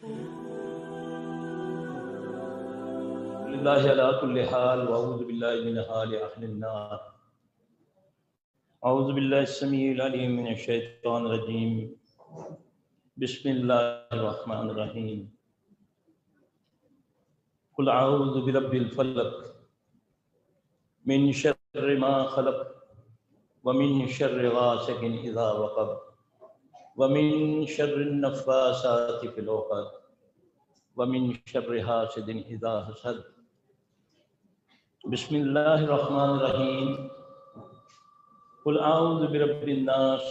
للہ علی کل حال واعوذ باللہ من حال اہل النار۔ اعوذ باللہ السمیع العلیم من الشیطان الرجیم۔ بسم اللہ الرحمن الرحیم۔ قل اعوذ برب الفلق من شر ما خلق ومن شر غاسق اذا وقب ومن شر النفاثات في العقد ومن شر حاسد اذا حسد۔ بسم اللہ الرحمن الرحیم۔ قل اعوذ برب الناس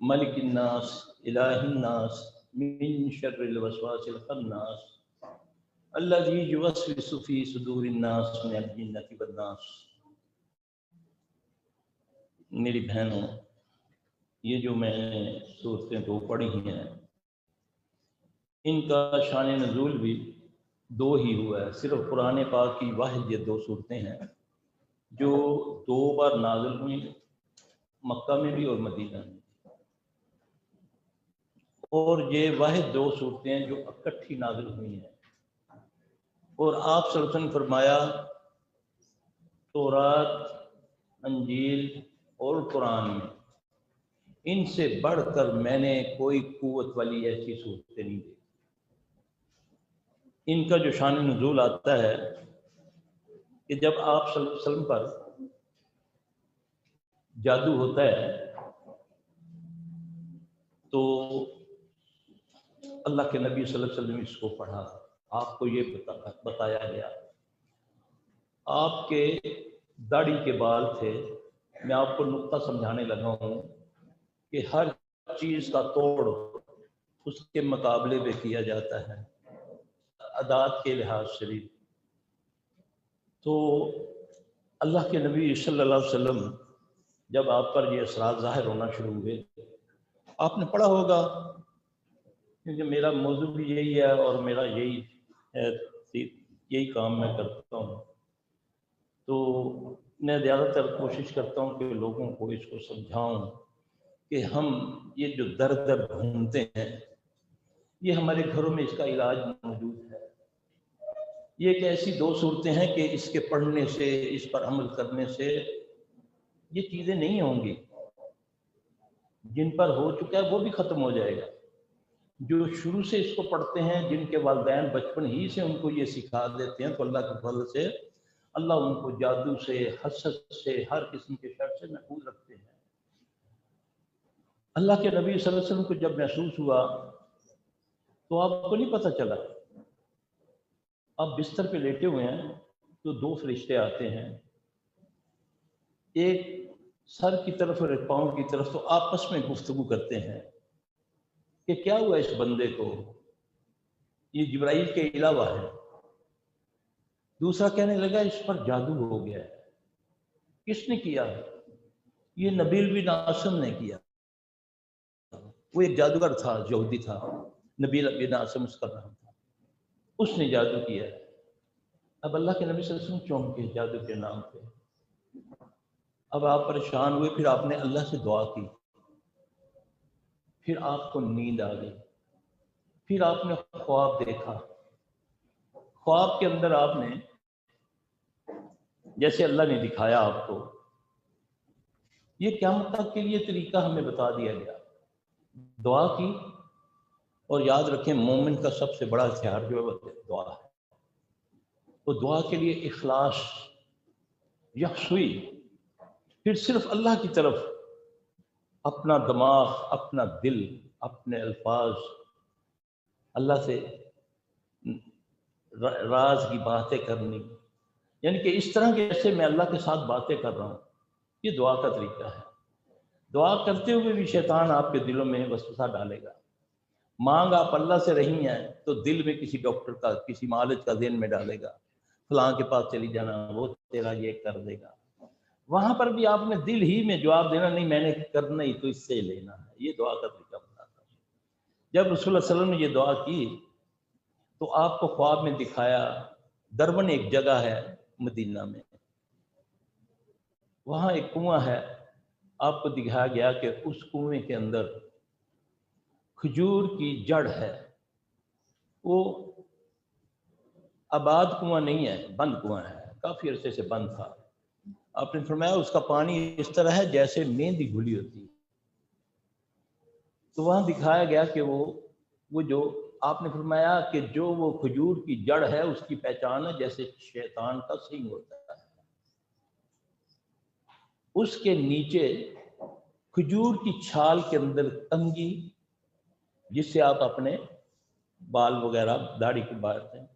ملک الناس الہ الناس من شر الوسواس الخناس الذی یوسوس فی صدور الناس من الجنۃ والناس۔ میری بہنوں، یہ جو میں نے صورتیں دو پڑھی ہیں، ان کا شان نزول بھی دو ہی ہوا ہے۔ صرف قرآن پاک کی واحد یہ دو صورتیں ہیں جو دو بار نازل ہوئیں، مکہ میں بھی اور مدینہ میں، اور یہ واحد دو صورتیں ہیں جو اکٹھی نازل ہوئی ہیں۔ اور آپ صلی اللہ علیہ وسلم فرمایا، تورات، انجیل اور قرآن میں ان سے بڑھ کر میں نے کوئی قوت والی ایسی صورتیں نہیں دی۔ ان کا جو شان نزول آتا ہے کہ جب آپ صلی اللہ علیہ وسلم پر جادو ہوتا ہے تو اللہ کے نبی صلی اللہ علیہ وسلم اس کو پڑھا، آپ کو یہ بتایا گیا۔ آپ کے داڑھی کے بال تھے، میں آپ کو نقطہ سمجھانے لگا ہوں کہ ہر چیز کا توڑ اس کے مقابلے میں کیا جاتا ہے اعداد کے لحاظ سے بھی۔ تو اللہ کے نبی صلی اللہ علیہ وسلم جب آپ پر یہ اثرات ظاہر ہونا شروع ہوئے، آپ نے پڑھا ہوگا، کیونکہ میرا موضوع بھی یہی ہے اور میرا یہی کام میں کرتا ہوں، تو میں زیادہ تر کوشش کرتا ہوں کہ لوگوں کو اس کو سمجھاؤں کہ ہم یہ جو در ڈھونڈتے ہیں، یہ ہمارے گھروں میں اس کا علاج موجود ہے۔ یہ ایک ایسی دو صورتیں ہیں کہ اس کے پڑھنے سے، اس پر عمل کرنے سے یہ چیزیں نہیں ہوں گی۔ جن پر ہو چکا ہے وہ بھی ختم ہو جائے گا۔ جو شروع سے اس کو پڑھتے ہیں، جن کے والدین بچپن ہی سے ان کو یہ سکھا دیتے ہیں، تو اللہ کے فضل سے اللہ ان کو جادو سے، حسد سے، ہر قسم کے شر سے محفوظ رکھتے ہیں۔ اللہ کے نبی صلی اللہ علیہ وسلم کو جب محسوس ہوا تو آپ کو نہیں پتہ چلا، آپ بستر پہ لیٹے ہوئے ہیں تو دو فرشتے آتے ہیں، ایک سر کی طرف اور ایک پاؤں کی طرف، تو آپس میں گفتگو کرتے ہیں کہ کیا ہوا اس بندے کو، یہ جبرائیل کے علاوہ ہے۔ دوسرا کہنے لگا اس پر جادو ہو گیا ہے۔ کس نے کیا؟ یہ نبیل بن عاصم نے کیا۔ وہ ایک جادوگر تھا، یہودی تھا، نبیل بن عاصم اس کا نام تھا، اس نے جادو کیا ہے۔ اب اللہ کے نبی صلی اللہ علیہ وسلم چونکے جادو کے نام پہ، اب آپ پریشان ہوئے، پھر آپ نے اللہ سے دعا کی، پھر آپ کو نیند آ گئی، پھر آپ نے خواب دیکھا۔ خواب کے اندر آپ نے جیسے اللہ نے دکھایا آپ کو، یہ قیامت تک کے لیے طریقہ ہمیں بتا دیا گیا۔ دعا کی، اور یاد رکھیں مومن کا سب سے بڑا ہتھیار جو ہے وہ دعا ہے۔ تو دعا کے لیے اخلاص، یکسوئی، پھر صرف اللہ کی طرف اپنا دماغ، اپنا دل، اپنے الفاظ اللہ سے راز کی باتیں کرنی، یعنی کہ اس طرح کے جیسے میں اللہ کے ساتھ باتیں کر رہا ہوں۔ یہ دعا کا طریقہ ہے۔ دعا کرتے ہوئے بھی شیطان آپ کے دلوں میں وسوسہ ڈالے گا۔ مانگ آپ اللہ سے رہی ہیں تو دل میں کسی ڈاکٹر کا، کسی معالج کا ذہن میں ڈالے گا، فلاں کے پاس چلی جانا، وہ تیرا یہ کر دے گا۔ وہاں پر بھی آپ نے دل ہی میں جواب دینا، نہیں میں نے کرنا ہی تو اس سے لینا ہے۔ یہ دعا کا طریقہ بتاتا ہے۔ جب رسول اللہ صلی اللہ علیہ وسلم نے یہ دعا کی تو آپ کو خواب میں دکھایا، دربن ایک جگہ ہے مدینہ میں، وہاں ایک کنواں ہے۔ آپ کو دکھایا گیا کہ اس کنویں کے اندر کھجور کی جڑ ہے، وہ آباد کنواں نہیں ہے، بند کنواں ہے، کافی عرصے سے بند تھا. آپ نے فرمایا اس کا پانی اس طرح ہے جیسے مہندی گھلی ہوتی. تو وہاں دکھایا گیا کہ وہ جو آپ نے فرمایا کہ جو وہ کھجور کی جڑ ہے اس کی پہچان ہے جیسے شیطان کا سینگ ہوتا ہے. اس کے نیچے کھجور کی چھال کے اندر تنگی، جس سے آپ اپنے بال وغیرہ داڑھی کو باندھتے ہیں،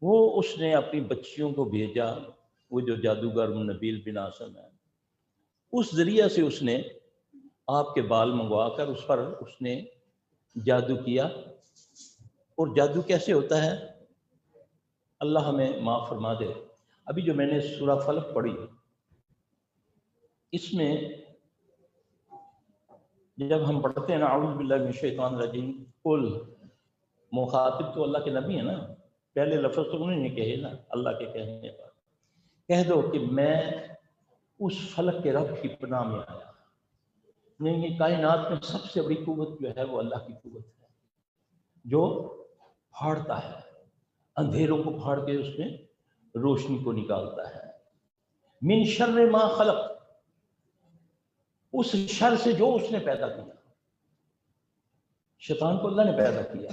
وہ اس نے اپنی بچیوں کو بھیجا. وہ جو جادوگر نبیل بن عاصم ہے، اس ذریعے سے اس نے آپ کے بال منگوا کر اس پر اس نے جادو کیا. اور جادو کیسے ہوتا ہے اللہ ہمیں معاف فرما دے. ابھی جو میں نے سورہ فلق پڑھی، اس میں جب ہم پڑھتے ہیں نا اعوذ باللہ من الشیطان الرجیم، قل، مخاطب تو اللہ کے نبی ہیں نا، پہلے لفظ تو انہوں نے کہے نا اللہ کے کہنے پر، کہہ دو کہ میں اس فلک کے رب کی پناہ میں آیا. نہیں، یہ کائنات میں سب سے بڑی قوت جو ہے وہ اللہ کی قوت ہے، جو پھاڑتا ہے، اندھیروں کو پھاڑ کے اس میں روشنی کو نکالتا ہے. من شر ما خلق، اس شر سے جو اس نے پیدا کیا. شیطان کو اللہ نے پیدا کیا.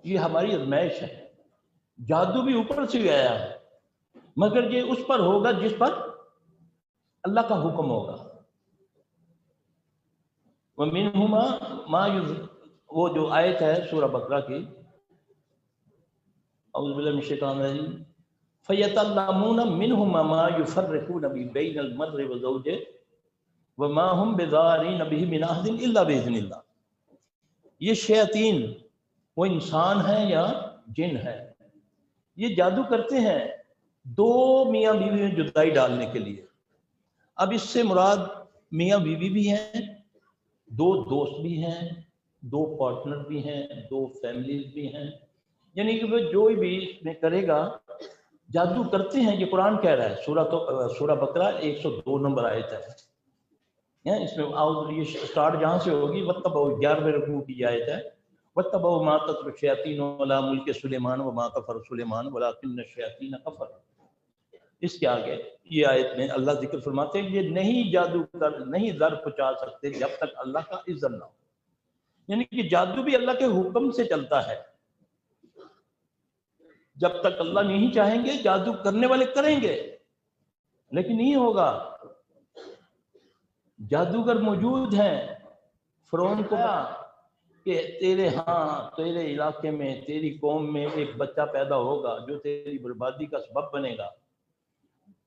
یہ ہماری ازمائش ہے. جادو بھی اوپر سے آیا ہے، مگر یہ اس پر ہوگا جس پر اللہ کا حکم ہوگا. وَمِنْهُمَا مَا وہ جو آیت ہے سورہ بقرہ کی، اعوذ باللہ من الشیطان الرجیم، فَيَتَعَلَّمُونَ مِنْهُمَا مَا يُفَرِّقُونَ بَيْنَ الْمَرْءِ وَزَوْجِهِ وَمَا هُمْ بِضَارِّينَ بِهِ مِنْ أَحَدٍ إِلَّا بِإِذْنِ اللَّهِ. یہ شیاطین وہ انسان ہیں یا جن ہیں، یہ جادو کرتے ہیں دو میاں بیوی میں جدائی ڈالنے کے لیے. اب اس سے مراد میاں بیوی بھی ہیں، دو دوست بھی ہیں، دو پارٹنر بھی ہیں، دو فیملیز بھی ہیں. یعنی کہ وہ جو بھی اس میں کرے گا جادو کرتے ہیں. یہ قرآن کہہ رہا ہے، سورہ بقرہ 102 نمبر آیت ہے. اس میں یہ سٹارٹ جہاں سے ہوگی وَاتَّبَعُوا 11ویں رکوع کی آیت ہے، وَاتَّبَعُوا مَا تَتْلُو الشَّيَاطِينُ عَلَىٰ مُلْكِ سُلَيْمَانَ وَمَا كَفَرَ سُلَيْمَانُ وَلَٰكِنَّ الشَّيَاطِينَ كَفَرُوا. اس کے آگے یہ آیت میں اللہ ذکر فرماتے ہیں یہ نہیں جادو کر، نہیں ضر پہنچا سکتے جب تک اللہ کا اذن نہ ہو. یعنی کہ جادو بھی اللہ کے حکم سے چلتا ہے. جب تک اللہ نہیں چاہیں گے جادو کرنے والے کریں گے، لیکن نہیں ہوگا. جادوگر موجود ہیں. فرعون کو کہ تیرے علاقے میں، تیری قوم میں ایک بچہ پیدا ہوگا جو تیری بربادی کا سبب بنے گا.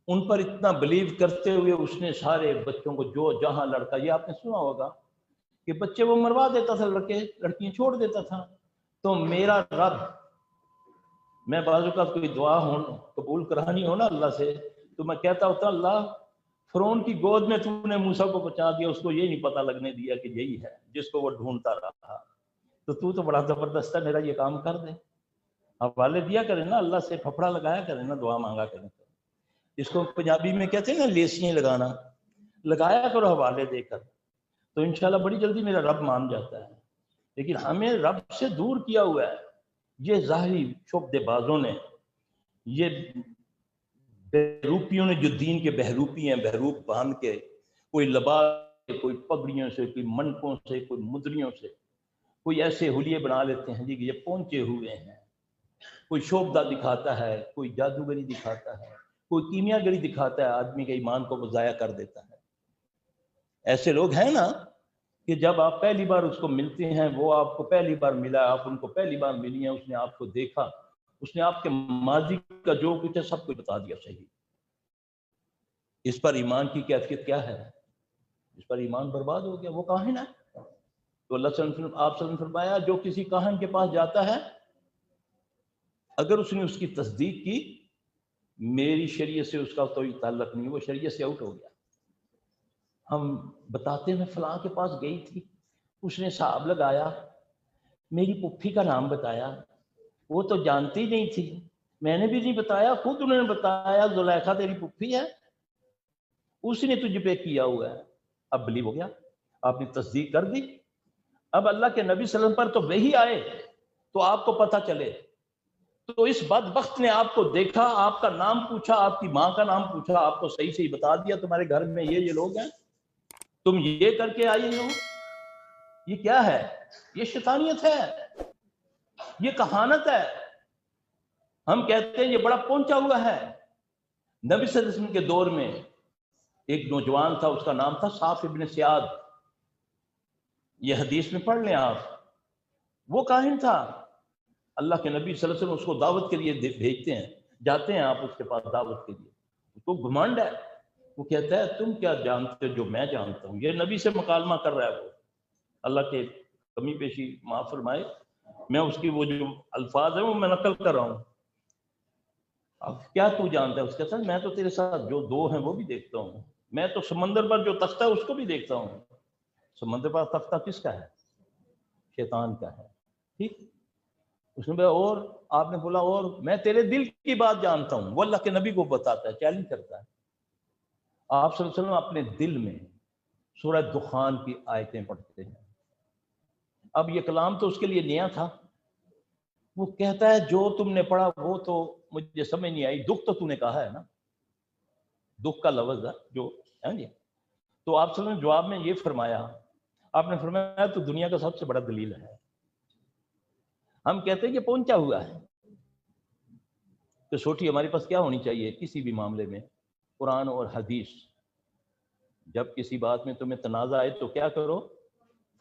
ان پر اتنا بلیو کرتے ہوئے اس نے سارے بچوں کو جو جہاں لڑکا، یہ آپ نے سنا ہوگا کہ بچے وہ مروا دیتا تھا، لڑکیاں چھوڑ دیتا تھا. تو میرا رب، میں بعض اوقات کوئی دعا قبول کرانی ہو نا اللہ سے، تو میں کہتا ہوتا اللہ فرعون کی گود میں تو نے موسیٰ کو بچا دیا، اس کو یہ نہیں پتہ لگنے دیا کہ یہی ہے جس کو وہ ڈھونڈتا رہا. تو بڑا زبردست ہے، میرا یہ کام کر دے. حوالے دیا کرے نا اللہ سے، پھپڑا لگایا کرے نا، دعا مانگا کرے. اس کو پنجابی میں کہتے ہیں نا لیسیاں لگانا، لگایا کرو حوالے دے کر، تو انشاءاللہ بڑی جلدی میرا رب مان جاتا ہے. لیکن ہمیں رب سے دور کیا ہوا ہے یہ ظاہری شعبدے بازوں نے، یہ بہروپیوں نے، جو دین کے بہروپی ہیں، بہروپ باندھ کے کوئی لباس سے، کوئی پگڑیوں سے، کوئی منکوں سے، کوئی مدریوں سے، کوئی ایسے حلیے بنا لیتے ہیں جی کہ یہ پہنچے ہوئے ہیں. کوئی شعبدہ دکھاتا ہے، کوئی جادوگری دکھاتا ہے، کوئی کیمیا گری دکھاتا ہے، آدمی کے ایمان کو وہ ضائع کر دیتا ہے. ایسے لوگ ہیں نا کہ جب آپ پہلی بار اس کو ملتے ہیں، وہ آپ کو پہلی بار ملا، آپ ان کو پہلی بار ملی ہیں، اس نے آپ کو دیکھا، اس نے آپ کے ماضی کا جو کچھ ہے سب کچھ بتا دیا صحیح. اس پر ایمان کی کیفیت کیا ہے؟ اس پر ایمان برباد ہو گیا. وہ کاہن ہے. تو اللہ صلی اللہ علیہ وسلم، آپ صلی اللہ علیہ وسلم فرمایا جو کسی کاہن کے پاس جاتا ہے اگر اس نے اس کی تصدیق کی، میری شریعت سے اس کا کوئی تعلق نہیں، وہ شریعت سے آؤٹ ہو گیا. ہم بتاتے ہیں فلاں کے پاس گئی تھی، اس نے صاحب لگایا، میری پھپھی کا نام بتایا، وہ تو جانتی نہیں تھی، میں نے بھی نہیں بتایا، خود انہوں نے بتایا زلیخا تیری پھپھی ہے، اس نے تجھ پہ کیا ہوا ہے. اب بلیو ہو گیا، آپ نے تصدیق کر دی. اب اللہ کے نبی صلی اللہ علیہ وسلم پر تو وہی آئے تو آپ کو پتہ چلے. تو اس بدبخت نے آپ کو دیکھا، آپ کا نام پوچھا، آپ کی ماں کا نام پوچھا، آپ کو صحیح صحیح بتا دیا تمہارے گھر میں یہ لوگ ہیں، تم یہ کر کے آئی ہو. یہ کیا ہے؟ یہ شیطانیت ہے، یہ کہانت ہے. ہم کہتے ہیں یہ بڑا پہنچا ہوا ہے. نبی صلی اللہ علیہ وسلم کے دور میں ایک نوجوان تھا، اس کا نام تھا صاف ابن سیاد. یہ حدیث میں پڑھ لیں آپ. وہ کاہن تھا. اللہ کے نبی صلی اللہ علیہ وسلم اس کو دعوت کے لیے بھیجتے ہیں، جاتے ہیں آپ اس کے پاس دعوت کے لیے. اس کو گھمنڈ ہے. وہ کہتا ہے تم کیا جانتے جو میں جانتا ہوں. یہ نبی سے مکالمہ کر رہا ہے. وہ اللہ کے کمی پیشی معاف فرمائے، میں اس کی وہ جو الفاظ ہیں وہ میں نقل کر رہا ہوں. اب کیا تو جانتا ہے؟ اس کے ساتھ میں تو تیرے ساتھ جو دو ہیں وہ بھی دیکھتا ہوں. میں تو سمندر پر جو تختہ ہے اس کو بھی دیکھتا ہوں. سمندر پر تختہ کس کا ہے؟ شیطان کا ہے. ٹھیک. اس نے بولا اور آپ نے بولا اور میں تیرے دل کی بات جانتا ہوں. وہ اللہ کے نبی کو بتاتا ہے، چیلنج کرتا ہے. آپ صلی اللہ علیہ وسلم اپنے دل میں سورہ دخان کی آیتیں پڑھتے ہیں. اب یہ کلام تو اس کے لیے نیا تھا. وہ کہتا ہے جو تم نے پڑھا وہ تو مجھے سمجھ نہیں آئی. دکھ تو نے کہا ہے نا، دکھ کا لفظ ہے جو ہے جی. تو آپ صلی اللہ علیہ وسلم نے جواب میں یہ فرمایا، آپ نے فرمایا تو دنیا کا سب سے بڑا دلیل ہے. ہم کہتے ہیں کہ پہنچا ہوا ہے. تو چھوٹی ہمارے پاس کیا ہونی چاہیے کسی بھی معاملے میں؟ قرآن اور حدیث. جب کسی بات میں تمہیں تنازع آئے تو کیا کرو؟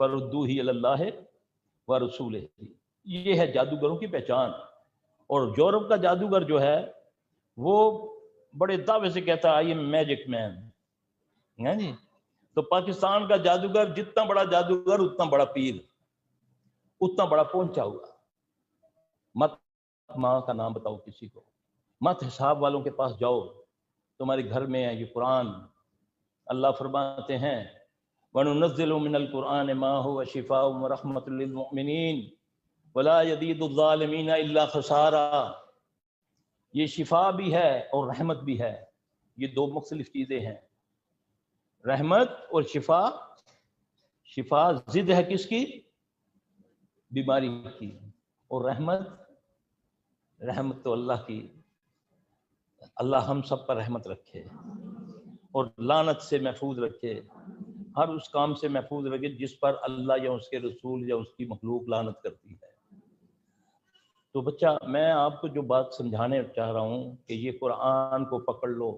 فردوہ الی اللہ و رسولہ. یہ ہے جادوگروں کی پہچان. اور یورپ کا جادوگر جو ہے وہ بڑے دعوے سے کہتا ہے آئی ایم میجک مین ہے جی. تو پاکستان کا جادوگر جتنا بڑا جادوگر اتنا بڑا پیر، اتنا بڑا پہنچا ہوا. مت ماں کا نام بتاؤ کسی کو، مت حساب والوں کے پاس جاؤ. تمہارے گھر میں ہے یہ قرآن. اللہ فرماتے ہیں وَنُنَزِّلُ مِنَ الْقُرْآنِ مَا هُوَ شِفَاءٌ وَرَحْمَةٌ لِّلْمُؤْمِنِينَ وَلَا يَزِيدُ الظَّالِمِينَ إِلَّا خَسَارًا. یہ شفا بھی ہے اور رحمت بھی ہے. یہ دو مختلف چیزیں ہیں. رحمت اور شفا. شفا ضد ہے کس کی؟ بیماری کی. اور رحمت تو اللہ کی. اللہ ہم سب پر رحمت رکھے اور لعنت سے محفوظ رکھے. ہر اس کام سے محفوظ رکھے جس پر اللہ یا اس کے رسول یا اس کی مخلوق لعنت کرتی ہے. تو بچہ میں آپ کو جو بات سمجھانے چاہ رہا ہوں کہ یہ قرآن کو پکڑ لو.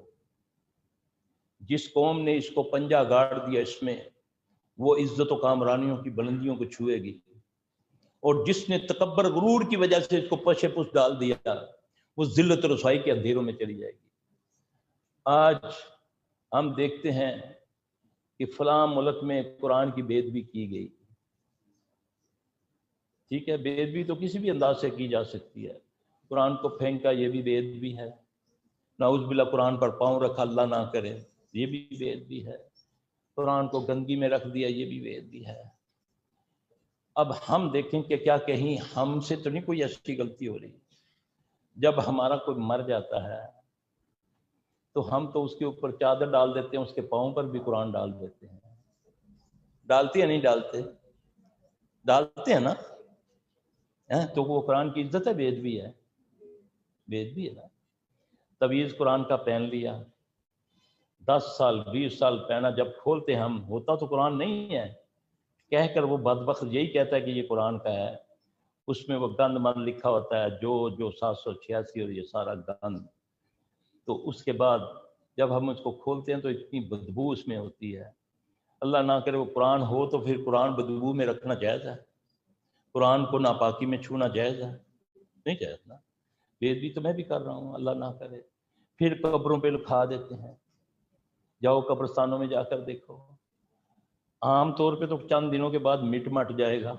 جس قوم نے اس کو پنجہ گاڑ دیا اس میں، وہ عزت و کامرانیوں کی بلندیوں کو چھوئے گی. اور جس نے تکبر غرور کی وجہ سے اس کو پشے پش ڈال دیا، وہ ذلت و رسوائی کے اندھیروں میں چلی جائے گی. آج ہم دیکھتے ہیں کہ فلاں ملک میں قرآن کی بے ادبی کی گئی. ٹھیک ہے، بے ادبی تو کسی بھی انداز سے کی جا سکتی ہے. قرآن کو پھینکا یہ بھی بے ادبی ہے. نعوذ باللہ قرآن پر پاؤں رکھا اللہ نہ کرے یہ بھی بے ادبی ہے. قرآن کو گندگی میں رکھ دیا یہ بھی بے ادبی ہے. اب ہم دیکھیں کہ کیا کہیں ہم سے تو نہیں کوئی ایسی غلطی ہو رہی. جب ہمارا کوئی مر جاتا ہے تو ہم تو اس کے اوپر چادر ڈال دیتے ہیں، اس کے پاؤں پر بھی قرآن ڈال دیتے ہیں. ڈالتے ہیں نہیں ڈالتے؟ ڈالتے ہیں نا. تو وہ قرآن کی عزت ہے بے ادبی ہے؟ بے ادبی ہے نا. تویز قرآن کا پہن لیا، 10 سال 20 سال پہنا، جب کھولتے ہم ہوتا تو قرآن نہیں ہے. کہہ کر وہ بدبخت یہی کہتا ہے کہ یہ قرآن کا ہے. اس میں وہ گند من لکھا ہوتا ہے جو 786 اور یہ سارا گند. تو اس کے بعد جب ہم اس کو کھولتے ہیں تو اتنی بدبو اس میں ہوتی ہے. اللہ نہ کرے وہ قرآن ہو تو پھر قرآن بدبو میں رکھنا جائز ہے؟ قرآن کو ناپاکی میں چھونا جائز ہے؟ نہیں جائز نا. بے ادبی تو میں بھی کر رہا ہوں، اللہ نہ کرے. پھر قبروں پہ لکھا دیتے ہیں. جاؤ قبرستانوں میں جا کر دیکھو. عام طور پہ تو چند دنوں کے بعد مٹ جائے گا.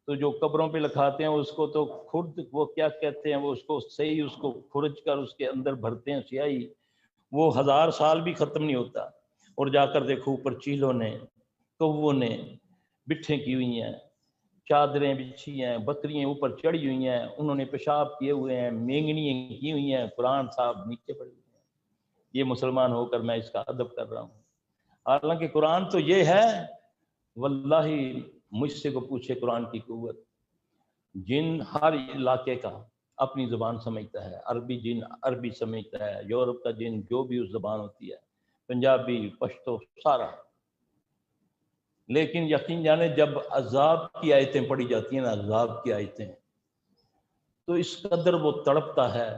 تو جو قبروں پہ لکھاتے ہیں اس کو تو خود وہ کیا کہتے ہیں، وہ اس کو صحیح اس کو کھرچ کر اس کے اندر بھرتے ہیں سیاہی. وہ 1000 سال بھی ختم نہیں ہوتا. اور جا کر دیکھو اوپر چیلوں نے، کووں نے بٹھیں کی ہوئی ہیں، چادریں بچھی ہیں، بکریاں اوپر چڑھی ہوئی ہیں، انہوں نے پیشاب کیے ہوئے ہیں، مینگنیاں کی ہوئی ہیں، قرآن صاحب نیچے پڑے ہوئے ہیں. یہ مسلمان ہو کر میں اس کا ادب کر رہا ہوں. حالانکہ قرآن تو یہ ہے، واللہ مجھ سے کو پوچھے قرآن کی قوت. جن ہر علاقے کا اپنی زبان سمجھتا ہے، عربی جن عربی سمجھتا ہے، یورپ کا جن جو بھی اس زبان ہوتی ہے، پنجابی، پشتو، سارا. لیکن یقین جانے جب عذاب کی آیتیں پڑھی جاتی ہیں نا، عذاب کی آیتیں، تو اس قدر وہ تڑپتا ہے،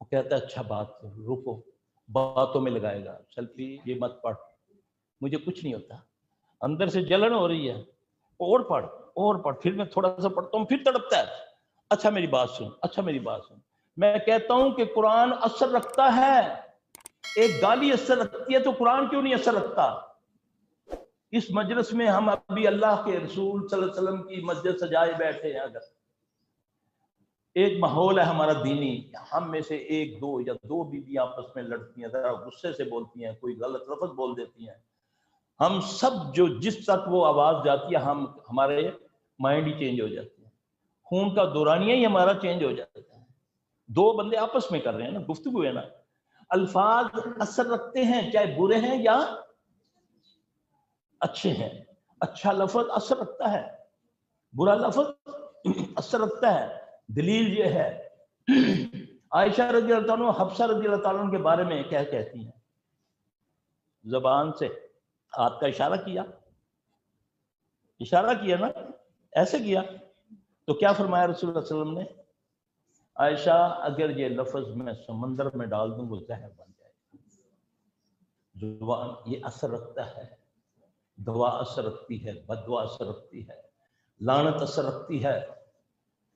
وہ کہتا ہے اچھا بات رکو، باتوں میں لگائے گا، سیلفی یہ مت پڑھ، مجھے کچھ نہیں ہوتا، اندر سے جلن ہو رہی ہے، اور پڑھ، پھر میں تھوڑا سا پڑھتا ہوں، پھر تڑپتا ہے، اچھا میری بات سن، اچھا میری بات سن. میں کہتا ہوں کہ قرآن اثر رکھتا ہے. ایک گالی اثر رکھتی ہے تو قرآن کیوں نہیں اثر رکھتا؟ اس مجلس میں ہم ابھی اللہ کے رسول صلی اللہ علیہ وسلم کی مسجد سجائے بیٹھے ہیں، اگر ایک ماحول ہے ہمارا دینی، ہم میں سے ایک دو یا دو بیویاں آپس میں لڑتی ہیں، ذرا غصے سے بولتی ہیں، کوئی غلط لفظ بول دیتی ہیں، ہم سب جو جس تک وہ آواز جاتی ہے ہمارے مائنڈ ہی چینج ہو جاتے ہیں، خون کا دورانیہ ہی ہمارا چینج ہو جاتا ہے. دو بندے آپس میں کر رہے ہیں نا، گفتگو ہے نا، الفاظ اثر رکھتے ہیں، چاہے برے ہیں یا اچھے ہیں. اچھا لفظ اثر رکھتا ہے، برا لفظ اثر رکھتا ہے. دلیل یہ ہے، عائشہ رضی اللہ عنہ حفصہ رضی اللہ تعالیٰ عنہ کے بارے میں کیا کہتی ہیں؟ زبان سے ہاتھ کا اشارہ کیا نا، ایسے کیا تو کیا فرمایا رسول اللہ صلی اللہ علیہ وسلم نے؟ عائشہ اگر یہ لفظ میں سمندر میں ڈال دوں وہ زہر بن جائے گا. زبان یہ اثر رکھتا ہے، دعا اثر رکھتی ہے، بددعا اثر رکھتی ہے، لعنت اثر رکھتی ہے.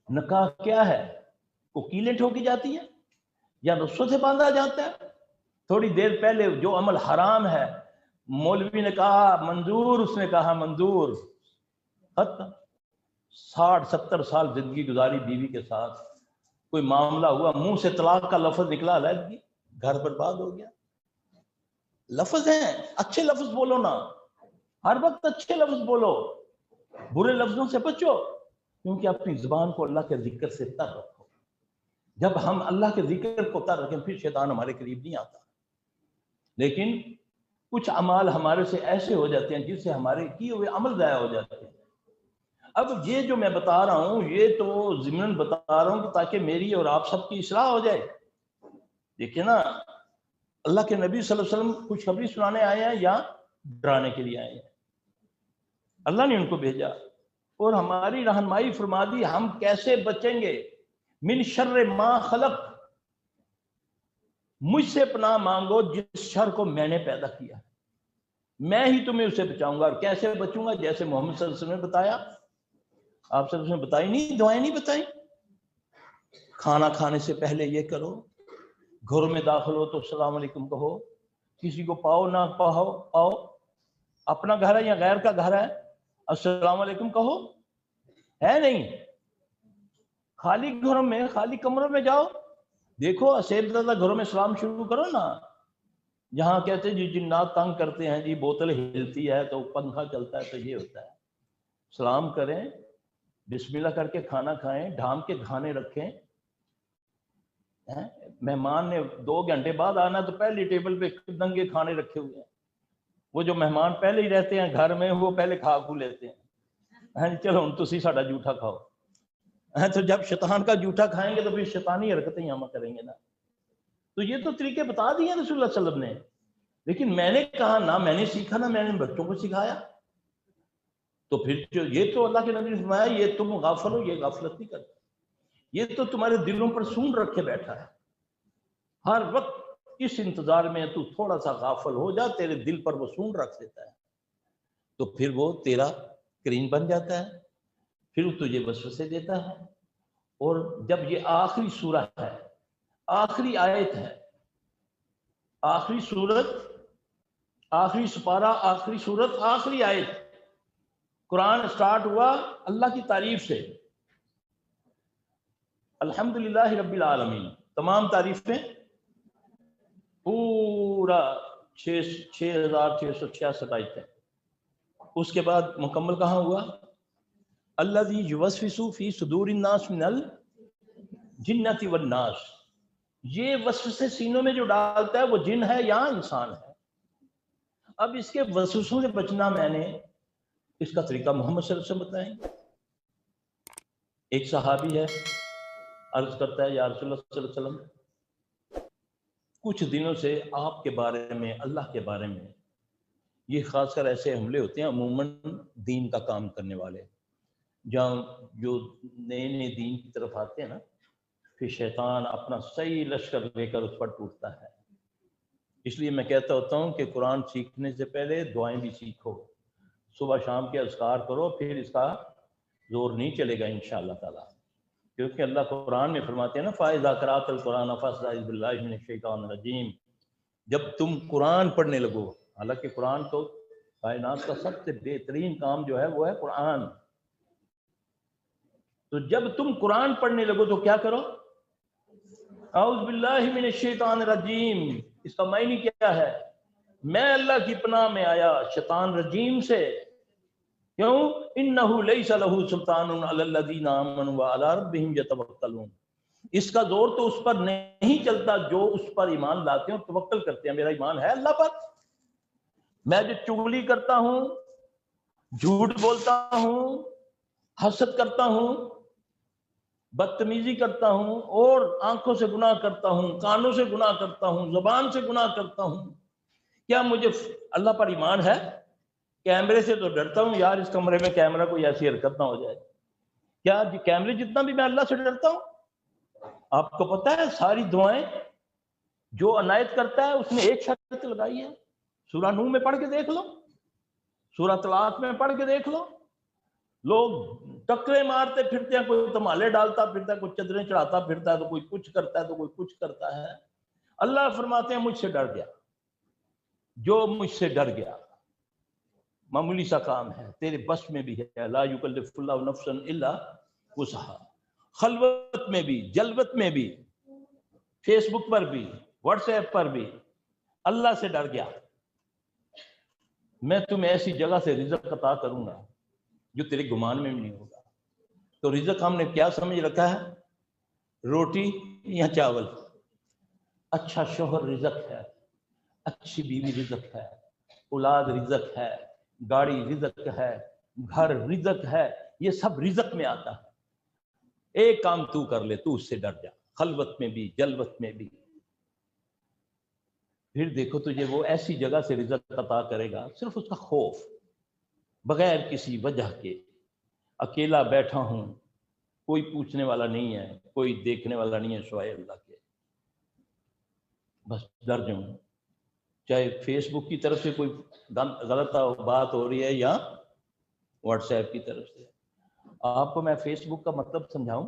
نکاح کیا ہے؟ کوکیلیں ٹھوکی جاتی ہیں یا رسوں سے باندھا جاتا ہے؟ تھوڑی دیر پہلے جو عمل حرام ہے، مولوی نے کہا منظور، اس نے کہا منظور، ختم. 60-70 سال زندگی گزاری بیوی کے ساتھ، کوئی معاملہ ہوا، منہ سے طلاق کا لفظ نکلا، علیحدگی، گھر برباد ہو گیا. لفظ ہیں، اچھے لفظ بولو نا، ہر وقت اچھے لفظ بولو، برے لفظوں سے بچو، کیونکہ اپنی زبان کو اللہ کے ذکر سے تر رکھو. جب ہم اللہ کے ذکر کو تر رکھیں پھر شیطان ہمارے قریب نہیں آتا. لیکن کچھ اعمال ہمارے سے ایسے ہو جاتے ہیں جس سے ہمارے کیے ہوئے عمل ضائع ہو جاتے ہیں. اب یہ جو میں بتا رہا ہوں یہ تو ضمن بتا رہا ہوں کہ تاکہ میری اور آپ سب کی اصلاح ہو جائے. دیکھیں نا، اللہ کے نبی صلی اللہ علیہ وسلم خوشخبری سنانے آئے ہیں یا ڈرانے کے لیے آئے ہیں؟ اللہ نے ان کو بھیجا اور ہماری رہنمائی فرما دی ہم کیسے بچیں گے. من شر ما خلق، مجھ سے پناہ مانگو جس شر کو میں نے پیدا کیا، میں ہی تمہیں اسے بچاؤں گا. اور کیسے بچوں گا؟ جیسے محمد صلی اللہ علیہ وسلم نے بتایا. آپ صلی اللہ علیہ وسلم نے بتائی نہیں، دعائیں نہیں بتائیں؟ کھانا کھانے سے پہلے یہ کرو، گھروں میں داخل ہو تو السلام علیکم کہو، کسی کو پاؤ نہ پاؤ، اپنا گھر ہے یا غیر کا گھر ہے، السلام علیکم کہو. ہے نہیں؟ خالی گھروں میں، خالی کمروں میں جاؤ، دیکھو اسیب زدہ گھروں میں سلام شروع کرو نا. جہاں کہتے ہیں جی جنات تنگ کرتے ہیں، جی بوتل ہلتی ہے تو پنکھا چلتا ہے تو یہ ہوتا ہے. سلام کریں، بسم اللہ کر کے کھانا کھائیں، ڈھام کے کھانے رکھیں. مہمان نے 2 گھنٹے بعد آنا تو پہلی ٹیبل پہ ننگے کھانے رکھے ہوئے ہیں. وہ جو مہمان پہلے ہی رہتے ہیں گھر میں وہ پہلے کھا کھو لیتے ہیں. چلو ہم تسی ساڈا جھوٹا کھاؤ. تو جب شیطان کا جھوٹا کھائیں گے تو پھر شیطانی حرکتیں ہم کریں گے نا. تو یہ تو طریقے بتا دیے رسول اللہ صلی اللہ علیہ وسلم نے، لیکن میں نے کہا نہ میں نے سیکھا نہ میں نے بچوں کو سکھایا. تو پھر جو یہ تو اللہ کے نبی نے فرمایا یہ تم غافل ہو، یہ غفلت نہیں کرتا، یہ تو تمہارے دلوں پر سون رکھ کے بیٹھا ہے. ہر وقت اس انتظار میں تو تھوڑا سا غافل ہو جا، تیرے دل پر وہ سون رکھ دیتا ہے، تو پھر وہ تیرا کریم بن جاتا ہے، پھر وہ تجھے وسوسے دیتا ہے. اور جب یہ آخری سورہ ہے، آخری آیت ہے، آخری سورت، آخری سپارہ، آخری سورت، آخری آیت، قرآن سٹارٹ ہوا اللہ کی تعریف سے، الحمدللہ رب العالمین، تمام تعریفیں، پورا 6666 آیت ہے. اس کے بعد مکمل کہاں ہوا؟ الذی یوسوس فی صدور الناس من الجنۃ والناس، یہ وسوسے سینوں میں جو ڈالتا ہے وہ جن ہے یا انسان ہے. اب اس کے وسوسوں سے بچنا میں نے اس کا طریقہ محمد صلی اللہ علیہ وسلم بتائیں. ایک صحابی ہے، عرض کرتا ہے یا رسول اللہ صلی اللہ علیہ وسلم، کچھ دنوں سے آپ کے بارے میں، اللہ کے بارے میں، یہ خاص کر ایسے حملے ہوتے ہیں عموماً دین کا کام کرنے والے، جہاں جو نئے نئے دین کی طرف آتے ہیں نا، پھر شیطان اپنا صحیح لشکر لے کر اس پر ٹوٹتا ہے۔ اس لیے میں کہتا ہوتا ہوں کہ قرآن سیکھنے سے پہلے دعائیں بھی سیکھو، صبح شام کے اذکار کرو، پھر اس کا زور نہیں چلے گا انشاءاللہ تعالیٰ، کیونکہ اللہ قرآن میں فرماتے ہیں نا فَإِذَا قَرَأْتَ الْقُرْآنَ فَاسْتَعِذْ بِاللَّهِ مِنَ الشَّيْطَانِ الرَّجِيمِ، جب تم قرآن پڑھنے لگو، حالانکہ قرآن تو کائنات کا سب سے بہترین کام جو ہے وہ ہے قرآن، تو جب تم قرآن پڑھنے لگو تو کیا کرو؟ اعوذ باللہ من الشیطان الرجیم، اس کا معنی کیا ہے؟ میں اللہ کی پناہ میں آیا شیطان رجیم سے، کیوں؟ انہ لیس لہ سلطان علی الذین آمنوا وعلی ربہم یتوکلون، اس کا زور تو اس پر نہیں چلتا جو اس پر ایمان لاتے ہیں اور توکل کرتے ہیں، میرا ایمان ہے اللہ پر، میں جو چغلی کرتا ہوں، جھوٹ بولتا ہوں، حسد کرتا ہوں، بدتمیزی کرتا ہوں، اور آنکھوں سے گناہ کرتا ہوں، کانوں سے گناہ کرتا ہوں، زبان سے گناہ کرتا ہوں، کیا مجھے اللہ پر ایمان ہے؟ کیمرے سے تو ڈرتا ہوں یار، اس کمرے میں کیمرہ کوئی ایسی حرکت نہ ہو جائے، کیا کیمرے جتنا بھی میں اللہ سے ڈرتا ہوں؟ آپ کو پتہ ہے ساری دعائیں جو عنایت کرتا ہے اس نے ایک شرط لگائی ہے، سورہ نوح میں پڑھ کے دیکھ لو، سورہ طلاق میں پڑھ کے دیکھ لو، لوگ ٹکرے مارتے پھرتے ہیں، کوئی تمالے ڈالتا پھرتا ہے، کوئی چادریں چڑھاتا پھرتا ہے، تو کوئی کچھ کرتا ہے تو کوئی کچھ کرتا ہے، اللہ فرماتے ہیں مجھ سے ڈر گیا، جو مجھ سے ڈر گیا، معمولی سا کام ہے، تیرے بس میں بھی ہے، لا یکلف اللہ نفسا الا وسعہا، خلوت میں بھی، جلوت میں بھی، فیس بک پر بھی، واٹس ایپ پر بھی، اللہ سے ڈر گیا، میں تمہیں ایسی جگہ سے رزق عطا کروں گا جو تیرے گمان میں بھی نہیں ہوگا۔ تو رزق ہم نے کیا سمجھ رکھا ہے؟ روٹی یا چاول؟ اچھا شوہر رزق ہے، اچھی بیوی رزق ہے، اولاد رزق ہے، گاڑی رزق ہے، گھر رزق ہے، یہ سب رزق میں آتا ہے۔ ایک کام تو کر لے، تو اس سے ڈر جا، خلوت میں بھی، جلوت میں بھی، پھر دیکھو تجھے وہ ایسی جگہ سے رزق عطا کرے گا، صرف اس کا خوف، بغیر کسی وجہ کے، اکیلا بیٹھا ہوں، کوئی پوچھنے والا نہیں ہے، کوئی دیکھنے والا نہیں ہے سوائے اللہ کے، بس ڈر جاؤں، چاہے فیس بک کی طرف سے کوئی غلط بات ہو رہی ہے یا واٹس ایپ کی طرف سے۔ آپ کو میں فیس بک کا مطلب سمجھاؤں؟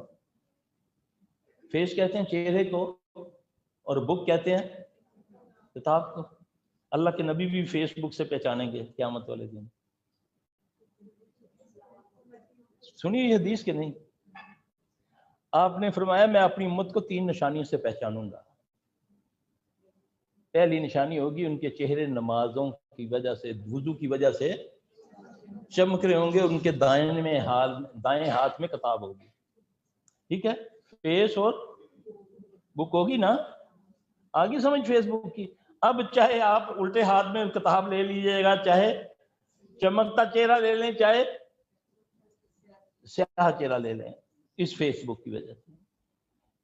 فیس کہتے ہیں چہرے کو، اور بک کہتے ہیں کتاب کو۔ اللہ کے نبی بھی فیس بک سے پہچانیں گے قیامت والے دن، سنیے یہ حدیث کے نہیں؟ آپ نے فرمایا میں اپنی امت کو 3 نشانیوں سے پہچانوں گا۔ پہلی نشانی ہوگی ان کے چہرے نمازوں کی وجہ سے، وضو کی وجہ سے چمک رہے ہوں گے، ان کے دائیں ہاتھ میں کتاب ہوگی، ٹھیک ہے؟ فیس اور بک ہوگی نا، آگے سمجھ فیس بک کی۔ اب چاہے آپ الٹے ہاتھ میں کتاب لے لیجئے گا، چاہے چمکتا چہرہ لے لیں، چاہے سیاہ چہرہ لے لیں، اس فیس بک کی وجہ سے۔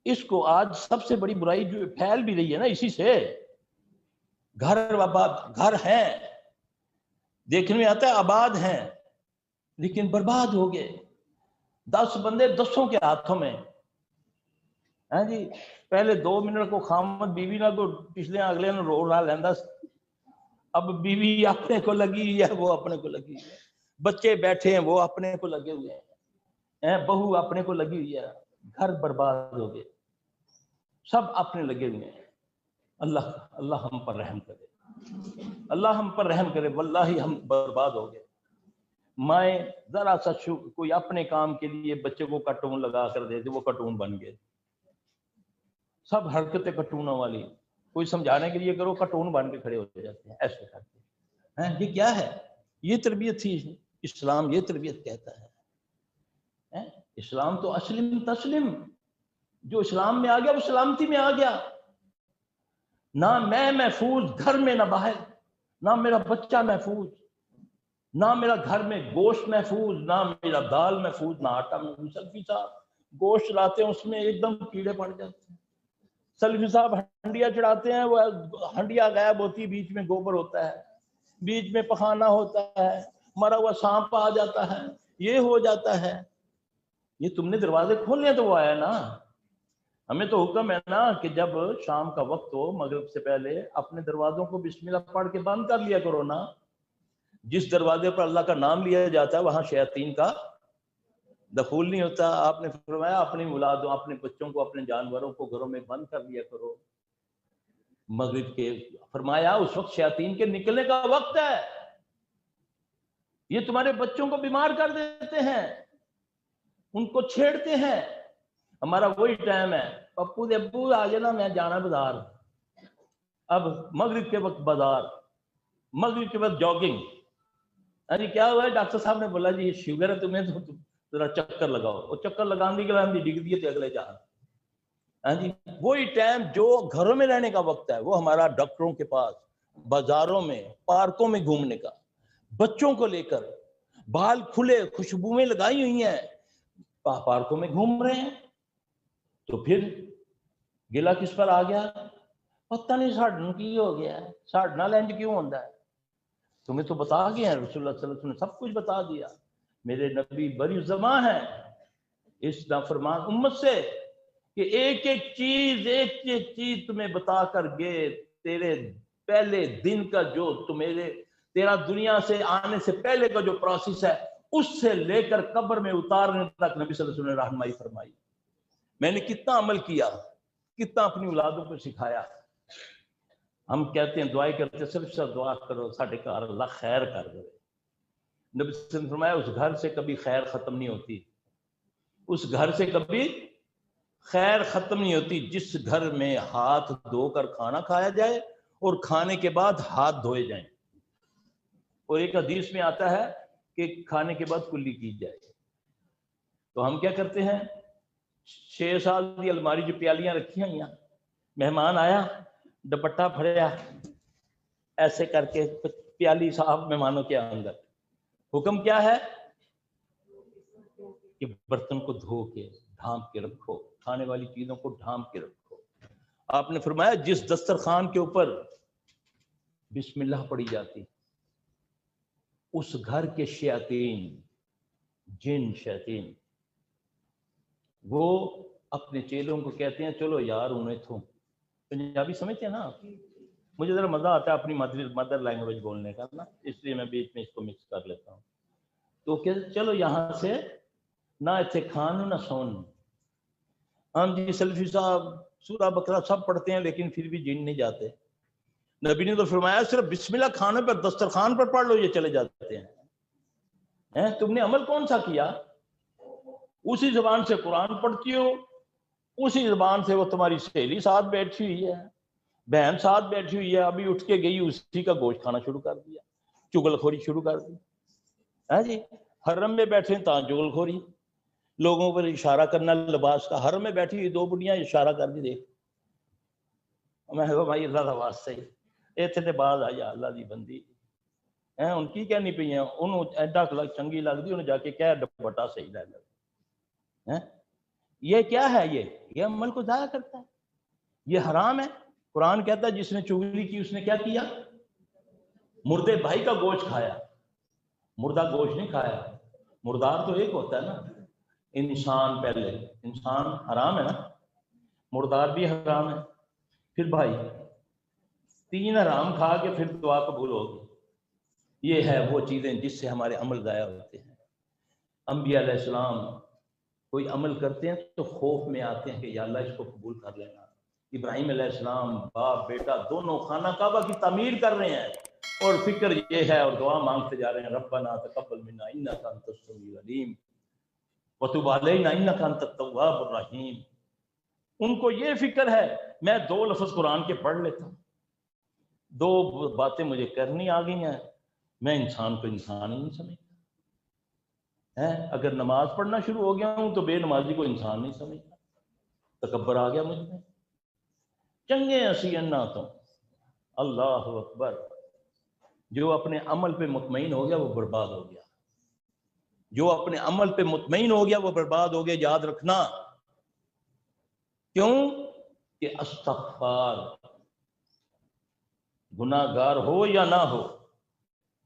اس کو آج سب سے بڑی برائی جو پھیل بھی رہی ہے نا، اسی سے۔ گھر ہیں، دیکھنے میں آتا ہے آباد ہیں، لیکن برباد ہو گئے، 10 بندے 10 کے ہاتھوں میں، ہاں جی، پہلے 2 منٹ کو خامد بیوی نہ تو پچھلے اگلے نے رو رہا لینا، اب بیوی اپنے کو لگی ہے، وہ اپنے کو لگی ہے، بچے بیٹھے ہیں وہ اپنے کو لگے ہوئے ہیں، بہو اپنے کو لگی ہوئی ہے، گھر برباد ہو گئے، سب اپنے لگے ہوئے ہیں۔ اللہ ہم پر رحم کرے، اللہ ہم پر رحم کرے، واللہ ہم برباد ہو گئے۔ مائیں ذرا سا کوئی اپنے کام کے لیے بچے کو کارٹون لگا کر دے دے، وہ کارٹون بن گئے، سب حرکتیں کارٹونوں والی، کوئی سمجھانے کے لیے کرو کارٹون بن کے کھڑے ہو جاتے ہیں، ایسے کرتے ہیں۔ یہ کیا ہے؟ یہ تربیت تھی؟ اسلام یہ تربیت کہتا ہے؟ اسلام تو اسلم تسلم، جو اسلام میں آ گیا وہ سلامتی میں آ گیا، نہ میں محفوظ گھر میں، نہ باہر، نہ میرا بچہ محفوظ، نہ میرا گھر میں گوشت محفوظ، نہ میرا دال محفوظ، نہ آٹا محفوظ۔ سلفی صاحب گوشت لاتے ہیں اس میں ایک دم کیڑے پڑ جاتے ہیں. سلفی صاحب ہنڈیا چڑھاتے ہیں، وہ ہنڈیا غائب ہوتی ہے، بیچ میں گوبر ہوتا ہے، بیچ میں پخانہ ہوتا ہے، مرا ہوا سانپ آ جاتا ہے، یہ ہو جاتا ہے. یہ تم نے دروازے کھولنے تو وہ آیا نا. ہمیں تو حکم ہے نا کہ جب شام کا وقت ہو مغرب سے پہلے اپنے دروازوں کو بسم اللہ پڑھ کے بند کر لیا کرو نا. جس دروازے پر اللہ کا نام لیا جاتا ہے وہاں شیاطین کا دخول نہیں ہوتا. آپ نے فرمایا اپنی اولادوں، اپنے بچوں کو، اپنے جانوروں کو گھروں میں بند کر لیا کرو مغرب کے. فرمایا اس وقت شیاطین کے نکلنے کا وقت ہے. یہ تمہارے بچوں کو بیمار کر دیتے ہیں، ان کو چھیڑتے ہیں. ہمارا وہی ٹائم ہے، پپو دے ابو آ جانا میں جانا بازار. اب مغرب کے وقت بازار، مغرب کے وقت جاگنگ. ارے کیا ہوا ہے؟ ڈاکٹر صاحب نے بولا جی یہ شوگر ہے تمہیں تو ذرا چکر لگاؤ. وہ چکر لگانے کے بعد ڈگ دیے تھے اگلے جہاں. ہاں جی، وہی ٹائم جو گھروں میں رہنے کا وقت ہے وہ ہمارا ڈاکٹروں کے پاس، بازاروں میں، پارکوں میں گھومنے کا. بچوں کو لے کر بال کھلے، خوشبوئیں لگائی ہوئی ہیں، پارکوں میں گھوم رہے ہیں. تو پھر گلا کس پر آ گیا؟ پتہ نہیں ساڑھن کی ہو گیا ہے، ساڑھنا لینج کیوں ہوتا ہے. تمہیں تو بتا گیا ہے رسول اللہ صلی اللہ علیہ وسلم نے سب کچھ بتا دیا. میرے نبی بری زماں ہے اس نافرمان امت سے کہ ایک ایک چیز تمہیں بتا کر گئے. تیرے پہلے دن کا جو تیرا دنیا سے آنے سے پہلے کا جو پروسیس ہے اس سے لے کر قبر میں اتارنے تک نبی صلی اللہ علیہ وسلم نے رہنمائی فرمائی. میں نے کتنا عمل کیا، کتنا اپنی اولادوں کو سکھایا. ہم کہتے ہیں دعائیں کرتے صرف دعا کرو ساڈے گھر اللہ خیر کر دے. نبی صلی اللہ علیہ وسلم نے فرمایا اس گھر سے کبھی خیر ختم نہیں ہوتی، اس گھر سے کبھی خیر ختم نہیں ہوتی جس گھر میں ہاتھ دھو کر کھانا کھایا جائے اور کھانے کے بعد ہاتھ دھوئے جائیں. اور ایک حدیث میں آتا ہے کہ کھانے کے بعد کلی کی جائے. تو ہم کیا کرتے ہیں؟ 6 سال کی الماری جو پیالیاں رکھی ہوئی ہیں، مہمان آیا دوپٹہ پھڑیا ایسے کر کے پیالی صاحب مہمانوں کے اندر. حکم کیا ہے کہ برتن کو دھو کے ڈھانپ کے رکھو، کھانے والی چیزوں کو ڈھانپ کے رکھو. آپ نے فرمایا جس دسترخوان کے اوپر بسم اللہ پڑھی جاتی اس گھر کے شیاطین، جن شیاطین، وہ اپنے چیلوں کو کہتے ہیں چلو یار انہیں تھو. پنجابی سمجھتے ہیں نا آپ؟ مجھے ذرا مزہ آتا ہے اپنی مدر لینگویج بولنے کا نا، اس لیے میں بیچ میں اس کو مکس کر لیتا ہوں. تو کہتے چلو یہاں سے نہ اتنے کھان نہ سون. ہم جی سلفی صاحب سورہ بقرہ سب پڑھتے ہیں لیکن پھر بھی جن نہیں جاتے. نبی نے تو فرمایا صرف بسم اللہ کھانے پر دسترخوان پر پڑھ لو یہ چلے جاتے ہیں. تم نے عمل کون سا کیا؟ اسی زبان سے قرآن پڑھتی ہو، اسی زبان سے وہ تمہاری سہیلی ساتھ بیٹھی ہوئی ہے، بہن ساتھ بیٹھی ہوئی ہے، ابھی اٹھ کے گئی اسی کا گوشت کھانا شروع کر دیا، چگل خوری شروع کر دی. ہاں جی، حرم میں بیٹھے ہیں تاں چگل خوری، لوگوں پر اشارہ کرنا لباس کا. حرم میں بیٹھی ہوئی 2 بڑیاں اشارہ کر دی، دیکھ میں کہا بھائی اللہ کا واسطہ ہی اتنے تے بعد آئی اللہ دی بندی ان کی کہنی پئی ہیں انہوں ایڈا چنگی لگتی انہیں جا کے کہہ دوپٹہ صحیح لے لے. یہ کیا ہے؟ یہ عمل کو ضائع کرتا ہے، یہ حرام ہے. قرآن کہتا ہے جس نے چغلی کی اس نے کیا کیا؟ مردے بھائی کا گوشت کھایا. مردہ گوشت نہیں کھایا، مردار تو ایک ہوتا ہے نا. انسان پہلے، انسان حرام ہے نا، مردار بھی حرام ہے، پھر بھائی 3 حرام کھا کے پھر دعا قبول ہوگی. یہ ہے وہ چیزیں جس سے ہمارے عمل ضائع ہوتے ہیں. انبیاء علیہ السلام کوئی عمل کرتے ہیں تو خوف میں آتے ہیں کہ یا اللہ اس کو قبول کر لینا. ابراہیم علیہ السلام باپ بیٹا دونوں خانہ کعبہ کی تعمیر کر رہے ہیں اور فکر یہ ہے اور دعا مانگتے جا رہے ہیں ربنا تقبل منا انک انت السمیع العلیم وتب علینا انک انت التواب الرحیم. ان کو یہ فکر ہے میں 2 لفظ قرآن کے پڑھ لیتا ہوں، 2 باتیں مجھے کرنی آ گئی ہیں، میں انسان کو انسان ہی نہیں سمجھتا. اگر نماز پڑھنا شروع ہو گیا ہوں تو بے نمازی کو انسان نہیں سمجھتا. تکبر آ گیا مجھ میں. چنگے اسی انا تو اللہ اکبر. جو اپنے عمل پہ مطمئن ہو گیا وہ برباد ہو گیا، جو اپنے عمل پہ مطمئن ہو گیا وہ برباد ہو گیا. یاد رکھنا کیوں کہ استغفار، گناہ گار ہو یا نہ ہو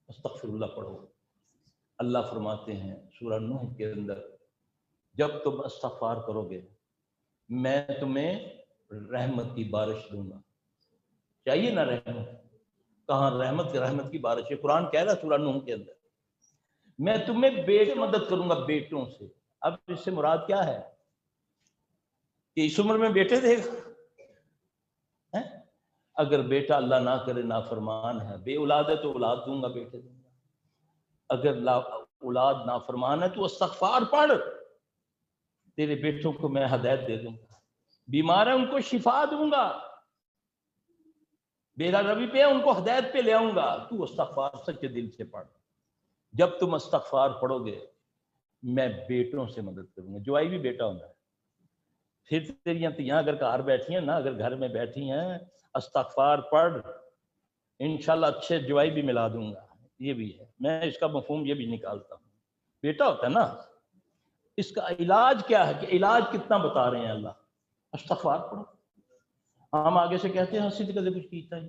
استغفر اللہ پڑھو۔ اللہ فرماتے ہیں سورہ نوح کے اندر، جب تم استغفار کرو گے میں تمہیں رحمت کی بارش دوں گا۔ چاہیے نا رحمت، کہاں رحمت کی بارش ہے؟ قرآن کہہ رہا ہے سورہ نوح کے اندر میں تمہیں بیٹے مدد کروں گا بیٹوں سے۔ اب اس سے مراد کیا ہے کہ اس عمر میں بیٹے دے گا؟ اگر بیٹا اللہ نہ کرے نافرمان ہے، بے اولاد ہے تو اولاد دوں گا، بیٹے دوں گا۔ اگر اولاد نافرمان ہے تو استغفار پڑھ، تیرے بیٹوں کو میں ہدایت دے دوں گا، بیمار ہیں ان کو شفا دوں گا، میرا روی پہ ان کو ہدایت پہ لے آؤں گا۔ تو استغفار سچے دل سے پڑھ۔ جب تم استغفار پڑھو گے میں بیٹوں سے مدد کروں گا۔ جوائی بھی بیٹا ہونا ہے۔ پھر تیریاں تیاں اگر گھر بیٹھی ہیں نا، اگر گھر میں بیٹھی ہیں استغفار پڑھ، انشاءاللہ اچھے جوائی بھی ملا دوں گا۔ یہ بھی ہے، میں اس کا مفہوم یہ بھی نکالتا ہوں۔ بیٹا ہوتا ہے نا، اس کا علاج کیا ہے کہ علاج کتنا بتا رہے ہیں اللہ؟ استغفار پڑھو۔ ہم آگے سے کہتے ہیں ہنسی کدے کچھ کیتا ہی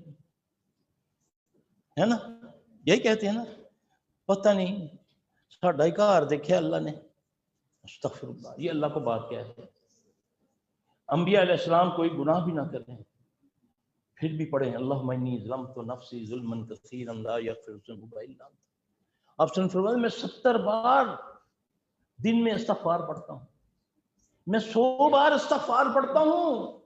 ہے نا، یہی کہتے ہیں نا، پتہ نہیں ساڈا ہی گھر دیکھا اللہ نے۔ استغفر اللہ، یہ اللہ کو بات کیا ہے؟ انبیاء علیہ السلام کوئی گناہ بھی نہ کریں پھر بھی پڑھیں اللہم انی ظلمت نفسی ظلما کثیرا لا یغفر الذنوب الا انت۔ آپ سے فرمایا میں 70 بار دن میں استغفار پڑھتا ہوں، میں 100 بار استغفار پڑھتا ہوں۔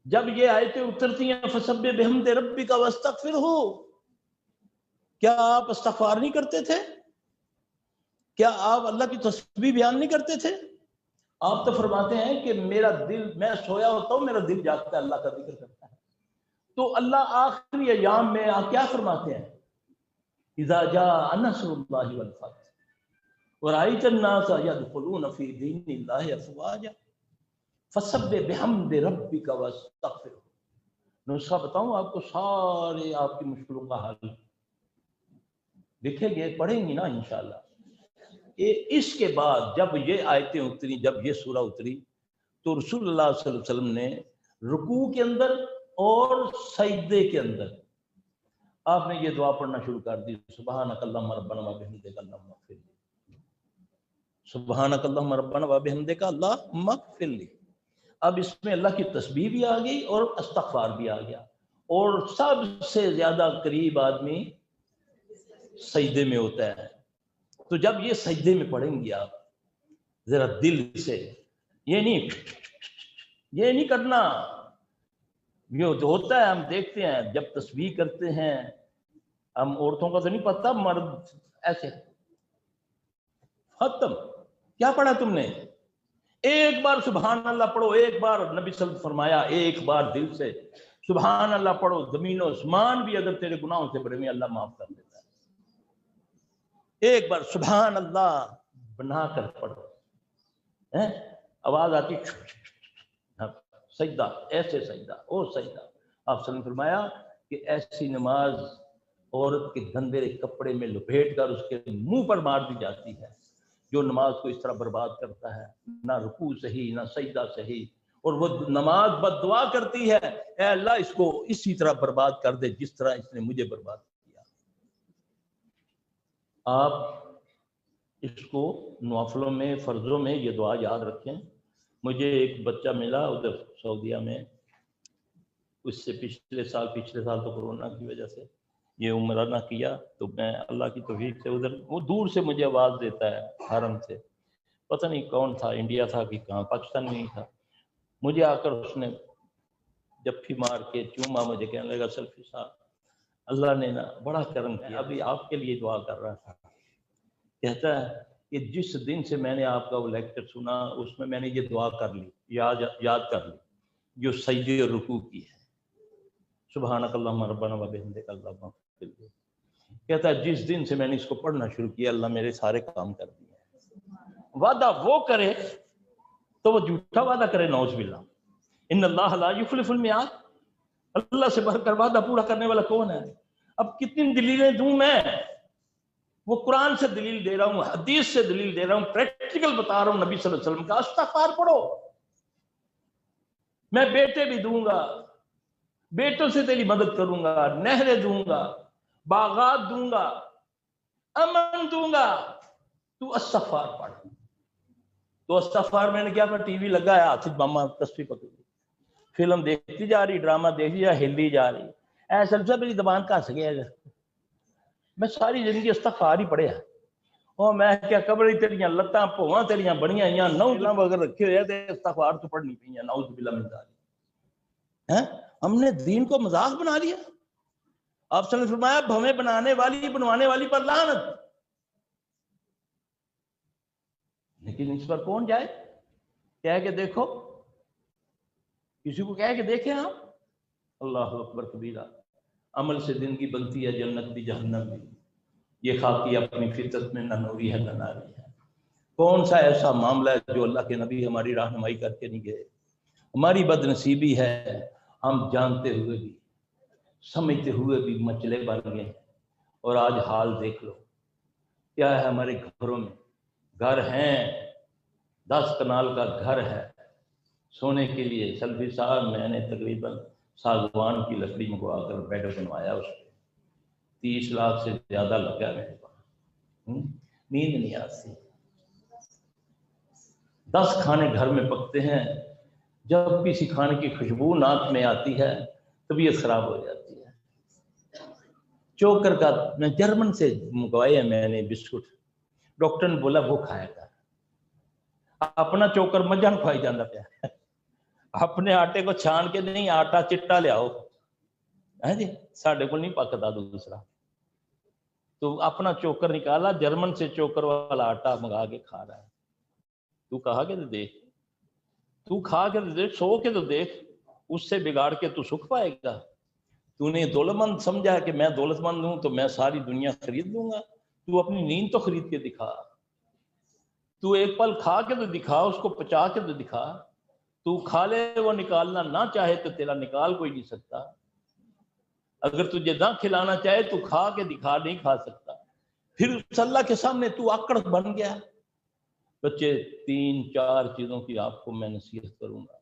جب یہ آیتیں اترتی ہیں فسبح بحمد ربک واستغفرہ، کیا آپ استغفار نہیں کرتے تھے؟ کیا آپ اللہ کی تسبیح بیان نہیں کرتے تھے؟ آپ تو فرماتے ہیں کہ میرا دل، میں سویا ہوتا ہوں میرا دل جاگتا ہے اللہ کا ذکر کرتا ہے۔ تو اللہ آخری ایام میں آپ کیا فرماتے ہیں؟ اذا جاء نصر اللہ والفتح ورأیت الناس يدخلون فی دین اللہ افواجا فسبح بحمد ربک واستغفرہ۔ نسخہ بتاؤں آپ کو سارے آپ کی مشکلوں کا حل، دیکھیں گے پڑھیں گی نا انشاءاللہ۔ اس کے بعد جب یہ آیتیں اتری، جب یہ سورہ اتری تو رسول اللہ صلی اللہ علیہ وسلم نے رکوع کے اندر اور سجدے کے اندر آپ نے یہ دعا پڑھنا شروع کر دی، سبحانک اللہم ربنا وبحمدک اللہم اغفر لی، سبحانک اللہم ربنا وبحمدک اللہم اغفر لی۔ اب اس میں اللہ کی تسبیح بھی آ گئی اور استغفار بھی آ گیا، اور سب سے زیادہ قریب آدمی سجدے میں ہوتا ہے۔ تو جب یہ سجدے میں پڑھیں گے آپ ذرا دل سے، یہ نہیں کرنا۔ یہ جو ہوتا ہے ہم دیکھتے ہیں جب تسبیح کرتے ہیں، ہم عورتوں کا تو نہیں پتہ، مرد ایسے ختم، کیا پڑھا تم نے؟ ایک بار سبحان اللہ پڑھو، ایک بار نبی صلی اللہ علیہ وسلم فرمایا ایک بار دل سے سبحان اللہ پڑھو، زمین و آسمان بھی اگر تیرے گناہوں سے بھرے ہوئے اللہ معاف کر دیتا ہے۔ ایک بار سبحان اللہ بنا کر پڑھو، آواز آتی سجدہ، ایسے سجدہ اور سجدہ۔ آپ نے فرمایا کہ ایسی نماز عورت کے گندے کپڑے میں لپیٹ کر اس کے منہ پر مار دی جاتی ہے جو نماز کو اس طرح برباد کرتا ہے، نہ رکوع صحیح نہ سجدہ صحیح، اور وہ نماز بد دعا کرتی ہے، اے اللہ اس کو اسی طرح برباد کر دے جس طرح اس نے مجھے برباد کیا۔ آپ اس کو نوافلوں میں فرضوں میں یہ دعا یاد رکھیں۔ مجھے ایک بچہ ملا ادھر سعودیہ میں، اس سے پچھلے سال تو کورونا کی وجہ سے یہ عمرہ نہ کیا، تو میں اللہ کی توفیق سے ادھر، وہ دور سے مجھے آواز دیتا ہے حرم سے، پتہ نہیں کون تھا، انڈیا تھا کہ کہاں، پاکستان میں ہی تھا۔ مجھے آ کر اس نے جپھی مار کے چوما مجھے، کہنے لگا سلفی صاحب اللہ نے نا بڑا کرم کیا، ابھی آپ کے لیے دعا کر رہا تھا۔ کہتا ہے کہ جس دن سے میں نے آپ کا وہ لیکچر سنا اس میں نے یہ دعا کر لی، یاد کر لی جو سجدے اور رکوع کی ہے، سبحانک اللہم ربنا وبحمدک اللہم اغفر لی۔ کہتا ہے جس دن سے میں نے اس کو پڑھنا شروع کیا اللہ میرے سارے کام کر دیے۔ وعدہ وہ کرے تو وہ جھوٹا وعدہ کرے، نعوذ باللہ۔ ان اللہ لا یخلف المیعاد، اللہ سے بڑھ کر وعدہ پورا کرنے والا کون ہے؟ اب کتنی دلیلیں دوں میں؟ وہ قرآن سے دلیل دے رہا ہوں، حدیث سے دلیل دے رہا ہوں، پریکٹیکل بتا رہا ہوں نبی صلی اللہ علیہ وسلم کا۔ استغفار پڑھو، میں بیٹے بھی دوں گا، بیٹوں سے تیری مدد کروں گا، نہریں دوں گا، باغات دوں گا، امن دوں گا، تو استغفار پڑھ۔ تو استغفار میں نے کیا کہا، ٹی وی لگا ہے، ہاتھ ماما تصویر پکڑی، فلم دیکھتی جا رہی، ڈرامہ دیکھتی جا رہی، ہلتی جا رہی، ایسا لگتا میری زبان کہاں سے گیا ہے؟ میں ساری زندگی استغفار ہی پڑھیا، اور میں کیا قبر تیریاں لتاں پواں تیریاں بڑیاں یا نعوذ باللہ اگر رکھے ہوئے تے استغفار تو پڑھنی پئی ہے، نعوذ باللہ من ذالک۔ ہیں ہم نے دین کو مذاق بنا لیا۔ آپ صلی اللہ علیہ وسلم نے فرمایا بھویں بنانے والی بنوانے والی پر لعنت، لیکن اس پر کون جائے؟ کہہ کے دیکھو، کسی کو کہہ کے دیکھیں آپ، اللہ اکبر کبیرہ۔ عمل سے زندگی بنتی ہے، جنت بھی جہنم بھی، یہ خاکی اپنی فطرت میں نہ نوری ہے نہ ناری ہے۔ کون سا ایسا معاملہ ہے جو اللہ کے نبی ہماری رہنمائی کر کے نہیں گئے؟ ہماری بد نصیبی ہے، ہم جانتے ہوئے بھی سمجھتے ہوئے بھی مچلے بن گئے ہیں۔ اور آج حال دیکھ لو کیا ہے ہمارے گھروں میں، گھر ہیں 10 کنال کا گھر ہے، سونے کے لیے سلفی صاحب میں نے تقریباً ساگوان کی لکڑی منگوا کر بیڈ بنوایا، اس پہ 30 لاکھ سے زیادہ لگا میرے پاس، نیند نہیں آتی۔ 10 کھانے گھر میں پکتے ہیں، جب کسی کھانے کی خوشبو ناک میں آتی ہے طبیعت خراب ہو جاتی ہے۔ چوکر کا میں جرمن سے منگوائے ہیں میں نے بسکٹ، ڈاکٹر نے بولا وہ کھایا کر، اپنا چوکر مجھن کھوائی جانا پیا، اپنے آٹے کو چھان کے نہیں، آٹا چٹا لے آؤ، ہے جی ساڈے کو نہیں پکتا دوسرا، تو اپنا چوکر نکالا، جرمن سے چوکر والا آٹا منگا کے کھا رہا ہے۔ تو کہا کہ دیکھ، تو کھا کے دیکھ، سو کے تو دیکھ، اس سے بگاڑ کے تو سکھ پائے گا؟ تو نے دولت مند سمجھا کہ میں دولت مند ہوں تو میں ساری دنیا خرید لوں گا؟ تو اپنی نیند تو خرید کے دکھا، تو ایک پل کھا کے تو دکھا، اس کو پچا کے تو دکھا۔ تو کھا لے وہ نکالنا نہ چاہے تو تیرا نکال کوئی نہیں سکتا، اگر تجھے نہ کھلانا چاہے تو کھا کے دکھا، نہیں کھا سکتا۔ پھر اس اللہ کے سامنے تو آکڑ بن گیا۔ بچے 3-4 چیزوں کی آپ کو میں نصیحت کروں گا،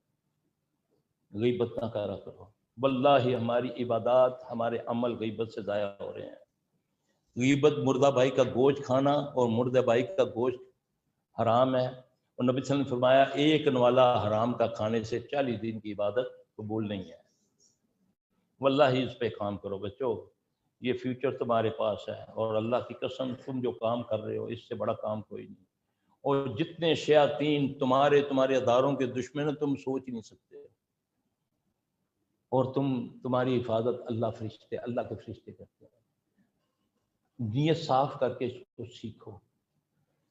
غیبت نہ کرا کرو۔ واللہ ہماری عبادات، ہمارے عمل غیبت سے ضائع ہو رہے ہیں۔ غیبت مردہ بھائی کا گوشت کھانا، اور مردہ بھائی کا گوشت حرام ہے، اور نبی صلی اللہ علیہ وسلم نے فرمایا ایک نوالا حرام کا کھانے سے 40 دن کی عبادت قبول نہیں ہے۔ واللہ اس پہ کام کرو بچو، یہ فیوچر تمہارے پاس ہے، اور اللہ کی قسم تم جو کام کر رہے ہو اس سے بڑا کام کوئی نہیں۔ اور جتنے شیاطین تمہارے اداروں کے دشمن ہیں تم سوچ نہیں سکتے، اور تمہاری حفاظت اللہ کے فرشتے کرتے ہیں۔ نیت صاف کر کے اس کو سیکھو،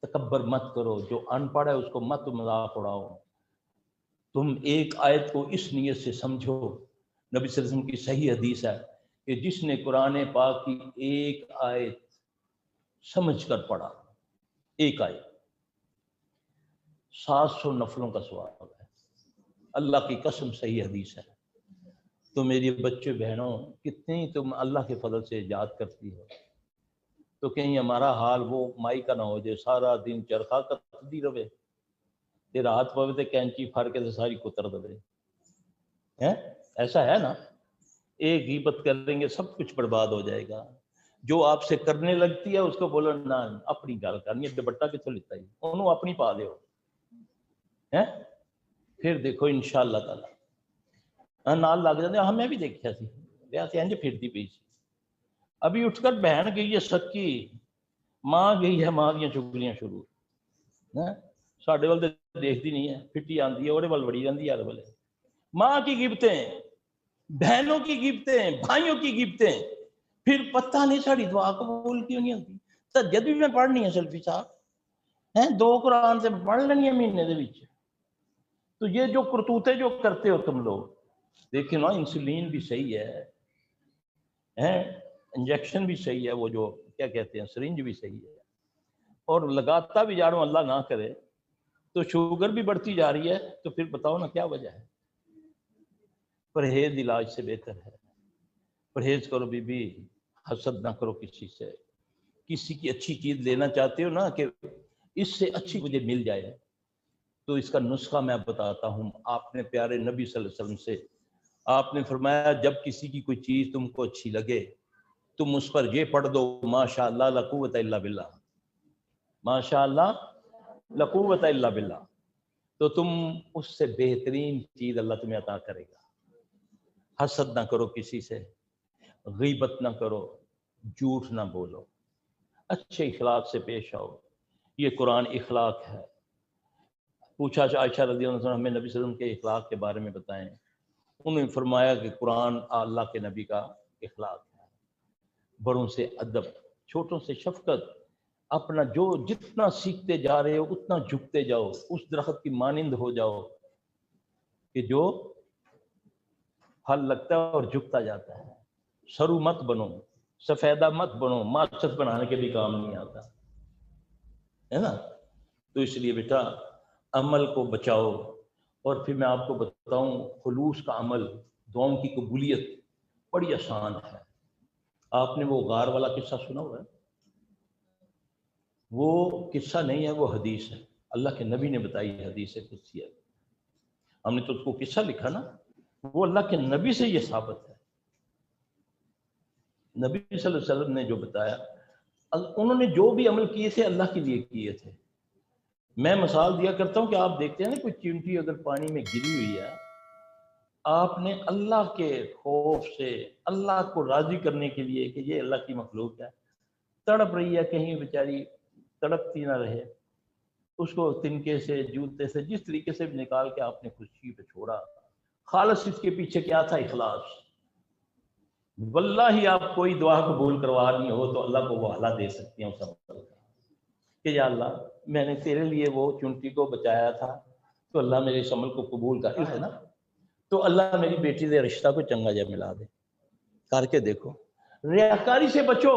تکبر مت کرو، جو ان پڑھ ہے اس کو مت مذاق اڑاؤ۔ تم ایک آیت کو اس نیت سے سمجھو، نبی صلی اللہ علیہ وسلم کی صحیح حدیث ہے کہ جس نے قرآن پاک کی ایک آیت سمجھ کر پڑھا، ایک آیت، 700 نفلوں کا ثواب ہے، اللہ کی قسم صحیح حدیث ہے۔ تو میری بچے بہنوں، کتنی تم اللہ کے فضل سے یاد کرتی ہو، تو کہیں ہمارا حال وہ مائی کا نہ ہو جائے، سارا دن چرخا کرتی رہے، تیرا ہاتھ پوے تے کینچی پھڑ کے تے ساری کتر دے، ایسا ہے نا؟ ایک غیبت کریں گے سب کچھ برباد ہو جائے گا۔ جو آپ سے کرنے لگتی ہے اس کو بولو نہ اپنی گل کرنی ہے، دوپٹہ کتوں لیتا ہے انہوں اپنی پا دیو، پھر دیکھو انشاءاللہ تعالی نال لگ جاتے۔ ہاں میں بھی دیکھا سی، ویسے انج پھرتی پئی سی، ابھی اٹھ کر بہن گئی ہے سکی، ماں گئی ہے، ماں دیاں چگلیاں شروع، ساڈے ول دیکھتی نہیں ہے، پھٹی آندی ہے، وہ وڑی رہتی ہے ہر ویلے۔ ماں کی غیبتیں، بہنوں کی غیبتیں، بھائیوں کی غیبتیں، پھر پتہ نہیں ساری دعا قبول کیوں نہیں ہوتی۔ تہجد بھی میں پڑھنی ہے سلفی صاحب، 2 قرآن سے پڑھ لینی ہے مہینے دے وچ۔ تو یہ جو کرتوتے جو کرتے ہو تم لوگ، دیکھیں نا انسولین بھی صحیح ہے، انجیکشن بھی صحیح ہے، وہ جو کیا کہتے ہیں سرنج بھی صحیح ہے، اور لگاتا بھی جا رہا ہوں اللہ نہ کرے تو شوگر بھی بڑھتی جا رہی ہے، تو پھر بتاؤ نا کیا وجہ ہے؟ پرہیز علاج سے بہتر ہے، پرہیز کرو بی بی، حسد نہ کرو کسی سے، کسی کی اچھی چیز لینا چاہتے ہو نا کہ اس سے اچھی مجھے مل جائے، تو اس کا نسخہ میں بتاتا ہوں. آپ نے پیارے نبی صلی اللہ علیہ وسلم سے آپ نے فرمایا جب کسی کی کوئی چیز تم کو اچھی لگے تم اس پر یہ پڑھ دو ماشاء اللہ لا قوت الا باللہ، ماشاء اللہ لا قوت الا باللہ، تو تم اس سے بہترین چیز اللہ تمہیں عطا کرے گا. حسد نہ کرو کسی سے، غیبت نہ کرو، جھوٹ نہ بولو، اچھے اخلاق سے پیش آؤ. یہ قرآن اخلاق ہے. پوچھا عائشہ رضی اللہ عنہ ہمیں نبی صلی اللہ علیہ وسلم کے اخلاق کے بارے میں بتائیں. انہوں نے فرمایا کہ قرآن اللہ کے نبی کا اخلاق ہے. بڑوں سے ادب، چھوٹوں سے شفقت، اپنا جو جتنا سیکھتے جا رہے ہو اتنا جھکتے جاؤ، اس درخت کی مانند ہو جاؤ کہ جو پھل لگتا ہے اور جھکتا جاتا ہے. سرو مت بنو، سفیدہ مت بنو، ماچس بنانے کے بھی کام نہیں آتا ہے نا. تو اس لیے بیٹا عمل کو بچاؤ. اور پھر میں آپ کو بتاؤں خلوص کا عمل، دعاؤں کی قبولیت بڑی آسان ہے. آپ نے وہ غار والا قصہ سنا ہوا ہے؟ وہ قصہ نہیں ہے، وہ حدیث ہے، اللہ کے نبی نے بتائی حدیث قدسی ہے. ہم نے تو اس کو قصہ لکھا نا، وہ اللہ کے نبی سے یہ ثابت ہے. نبی صلی اللہ علیہ وسلم نے جو بتایا، انہوں نے جو بھی عمل کیے تھے اللہ کے لیے کیے تھے. میں مثال دیا کرتا ہوں کہ آپ دیکھتے ہیں نا کوئی چیونٹی اگر پانی میں گری ہوئی ہے، آپ نے اللہ کے خوف سے اللہ کو راضی کرنے کے لیے کہ یہ اللہ کی مخلوق ہے، تڑپ رہی ہے، کہیں بیچاری تڑپتی نہ رہے، اس کو تنکے سے جوتے سے جس طریقے سے بھی نکال کے آپ نے خوشی پہ چھوڑا. خالص اس کے پیچھے کیا تھا؟ اخلاص. واللہ آپ کوئی دعا قبول کروانی ہو تو اللہ کو وہ حالہ دے سکتے ہیں اس عمل کا کہ یا اللہ میں نے تیرے لیے وہ چونٹی کو بچایا تھا تو اللہ میرے اس عمل کو قبول کر ہے نا. تو اللہ میری بیٹی دے رشتہ کو چنگا جا ملا دے. کر کے دیکھو. ریاکاری سے بچو.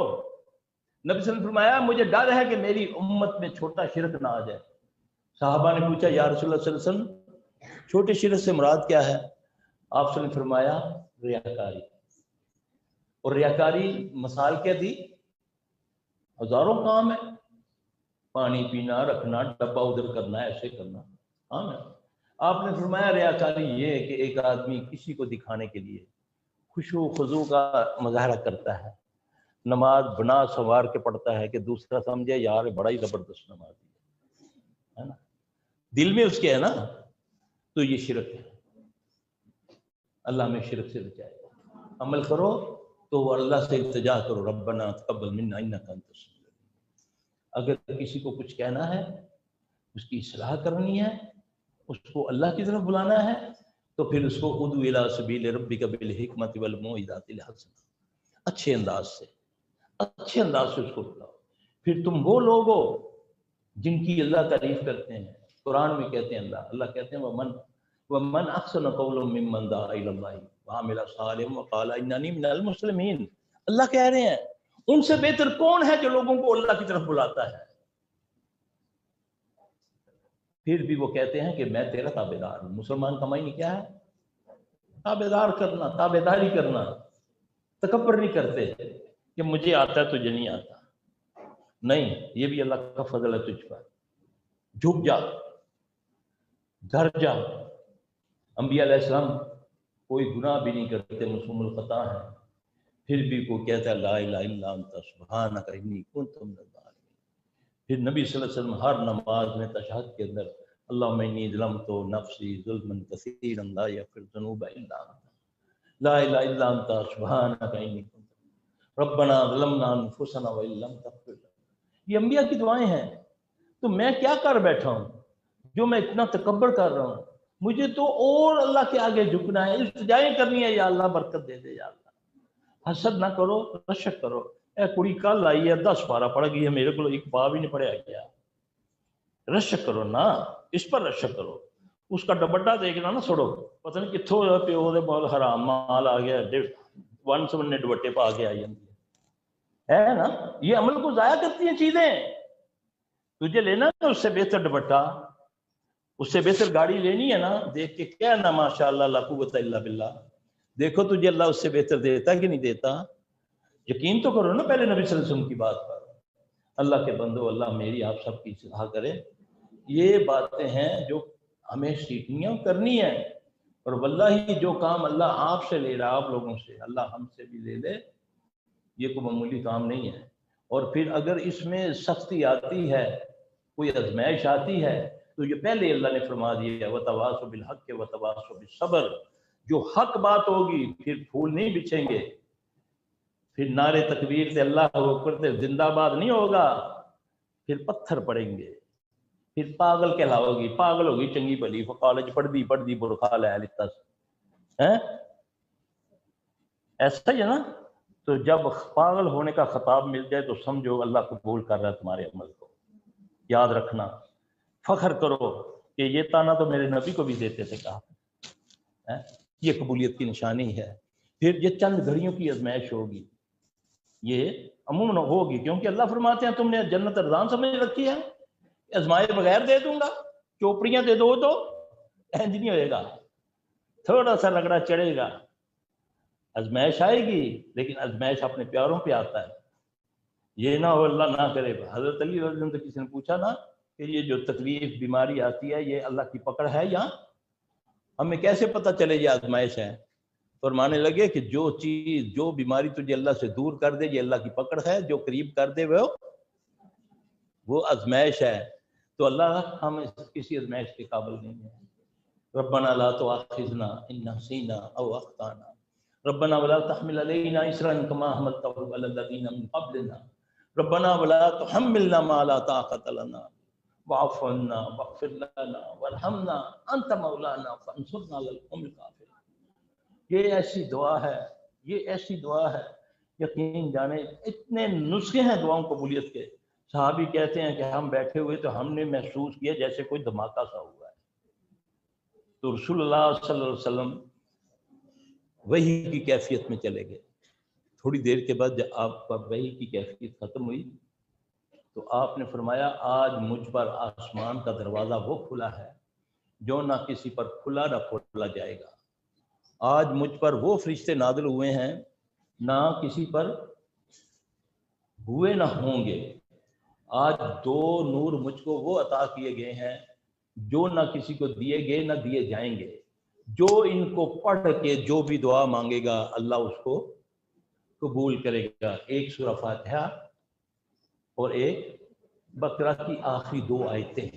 نبی صلی اللہ علیہ وسلم نے فرمایا مجھے ڈر ہے کہ میری امت میں چھوٹا شرک نہ آ جائے. صحابہ نے پوچھا یا رسول اللہ صلی اللہ علیہ وسلم چھوٹے شرک سے مراد کیا ہے؟ آپ صلی اللہ علیہ وسلم نے فرمایا ریاکاری. اور ریاکاری مثال کیا دی؟ ہزاروں کام ہے، پانی پینا، رکھنا، ڈبہ ادھر کرنا، ایسے کرنا. ہاں میں آپ نے فرمایا ریاکاری یہ کہ ایک آدمی کسی کو دکھانے کے لیے خشوع و خضوع کا مظاہرہ کرتا ہے، نماز بنا سنوار کے پڑھتا ہے کہ دوسرا سمجھے یار بڑا ہی زبردست نماز ہے نا، دل میں اس کے ہے نا، تو یہ شرک ہے. اللہ میں شرک سے بچائے. عمل کرو تو وہ اللہ سے التجا کرو ربنا تقبل منا انک انت السمیع العلیم. اگر کسی کو کچھ کہنا ہے، اس کی اصلاح کرنی ہے، اس کو اللہ کی طرف بلانا ہے، تو پھر اس کو ادعو الی سبیل ربک بالحکمۃ والموعظۃ الحسنہ، اچھے انداز سے اس کو بلاؤ. پھر تم وہ لوگ ہو جن کی اللہ تعریف کرتے ہیں. قرآن میں کہتے ہیں اللہ کہتے ہیں ومن احسن قولا ممن دعا الی اللہ وعمل صالحا وقال اننی من المسلمین. اللہ کہہ رہے ہیں ان سے بہتر کون ہے جو لوگوں کو اللہ کی طرف بلاتا ہے. پھر بھی وہ کہتے ہیں کہ میں تیرا تابعدار ہوں. مسلمان کا معنی کیا ہے؟ تابعدار کرنا، تابعداری کرنا. تکبر نہیں کرتے کہ مجھے آتا ہے تجھے نہیں آتا. نہیں، یہ بھی اللہ کا فضل ہے تجھ پر. جھک جا، ڈر جا. انبیاء علیہ السلام کوئی گناہ بھی نہیں کرتے، معصوم الخطا ہیں، پھر بھی کو کہتا ہے لا الہ الا انت سبحانک انی کنت من الظالمین. پھر نبی صلی اللہ علیہ وسلم ہر نماز میں تشہد کے اندر اللہم انی ظلمت نفسی ظلما کثیرا لا یغفر الذنوب الا انت لا الہ الا انت سبحانک انی کنت ربنا ظلمنا انفسنا وان لم تغفر لنا. یہ انبیاء کی دعائیں ہیں. تو میں کیا کر بیٹھا ہوں جو میں اتنا تکبر کر رہا ہوں؟ مجھے تو اور اللہ کے آگے جھکنا ہے، التجائیں کرنی ہے یا اللہ برکت دے دے یا اللہ. حسد نہ کرو، رشک کرو. اے کڑی کل آئی ہے 10 پارا پڑھ گئی ہے، میرے کو ایک پا بھی نہیں پڑھیا گیا. رشک کرو نا، اس پر رشک کرو. اس کا دوپٹہ دیکھنا نہ چھوڑو، پتہ نہیں کتوں پیو دے بال حرام مال آ گیا، 1 نے دوپٹے پا کے آئی ہے نا. یہ عمل کو ضائع کرتی ہیں چیزیں. تجھے لینا ہے اس سے بہتر دوپٹہ، اس سے بہتر گاڑی لینی ہے نا، دیکھ کے کیا نا ماشاء اللہ لا قوت الا باللہ. دیکھو تجھے اللہ اس سے بہتر دیتا کہ نہیں دیتا. یقین تو کرو نا پہلے نبی صلی اللہ علیہ وسلم کی بات پر. اللہ کے بندو، اللہ میری آپ سب کی اصلاح کرے. یہ باتیں ہیں جو ہمیں سیکھنی کرنی ہے. اور واللہ جو کام اللہ آپ سے لے رہا، آپ لوگوں سے، اللہ ہم سے بھی لے لے، یہ کوئی معمولی کام نہیں ہے. اور پھر اگر اس میں سختی آتی ہے، کوئی آزمائش آتی ہے، تو یہ پہلے اللہ نے فرما دیا ہے وَتَوَاصَوْا بِالْحَقِّ وَتَوَاصَوْا بِالصَّبْرِ. جو حق بات ہوگی پھر پھول نہیں بچھیں گے، پھر نعرے تکبیر سے اللہ اکبر سے زندہ باد نہیں ہوگا، پھر پتھر پڑیں گے، پھر پاگل کہلاؤ گی، پاگل ہوگی چنگی بھلی، کالج پڑھ دی برخا لے لتا ہے، ایسا ہی ہے نا. تو جب پاگل ہونے کا خطاب مل جائے تو سمجھو اللہ قبول کر رہا ہے تمہارے عمل کو. یاد رکھنا، فخر کرو کہ یہ تانا تو میرے نبی کو بھی دیتے تھے، کہا یہ قبولیت کی نشانی ہے. پھر یہ چند گھڑیوں کی آزمائش ہوگی، یہ عموماً ہوگی، کیونکہ اللہ فرماتے ہیں تم نے جنت ارزان سمجھ رکھی ہے، آزمائے بغیر دے دوں گا، چوپڑیاں دے دو تو اینج نہیں ہوئے گا، تھوڑا سا رگڑا چڑھے گا. آزمائش آئے گی، لیکن آزمائش اپنے پیاروں پہ آتا ہے. یہ نہ ہو اللہ نہ کرے. حضرت علی رضی اللہ عنہ سے کسی نے پوچھا نا کہ یہ جو تکلیف بیماری آتی ہے یہ اللہ کی پکڑ ہے یا ہمیں کیسے پتہ چلے یہ آزمائش ہے؟ فرمانے لگے کہ جو چیز، جو بیماری تجھے اللہ سے دور کر دے یہ اللہ کی پکڑ ہے، جو قریب کر دے وہ آزمائش ہے. تو اللہ ہم کسی آزمائش کے قابل نہیں ہے. ربنا لا تؤاخذنا ان نسینا او اخطانا ربنا ولا تحمل علينا اصرا كما حملته على الذين من قبلنا ربنا ولا تحملنا ما لا طاقة لنا واعف عنا واغفر لنا وارحمنا انت مولانا فانصرنا على القوم الكافرين. یہ ایسی دعا ہے، یہ ایسی دعا ہے، یقین جانے اتنے نسخے ہیں دعاؤں قبولیت کے. صحابی کہتے ہیں کہ ہم بیٹھے ہوئے تو ہم نے محسوس کیا جیسے کوئی دھماکہ سا ہوا ہے. تو رسول اللہ صلی اللہ علیہ وسلم وحی کی کیفیت میں چلے گئے. تھوڑی دیر کے بعد جب آپ پر وحی کی کیفیت ختم ہوئی تو آپ نے فرمایا آج مجھ پر آسمان کا دروازہ وہ کھلا ہے جو نہ کسی پر کھلا نہ کھولا جائے گا. آج مجھ پر وہ فرشتے نازل ہوئے ہیں نہ کسی پر ہوئے نہ ہوں گے. آج دو نور مجھ کو وہ عطا کیے گئے ہیں جو نہ کسی کو دیے گئے نہ دیے جائیں گے. جو ان کو پڑھ کے جو بھی دعا مانگے گا اللہ اس کو قبول کرے گا. ایک سورہ فاتحہ اور ایک بقرہ کی آخری 2 آیتیں.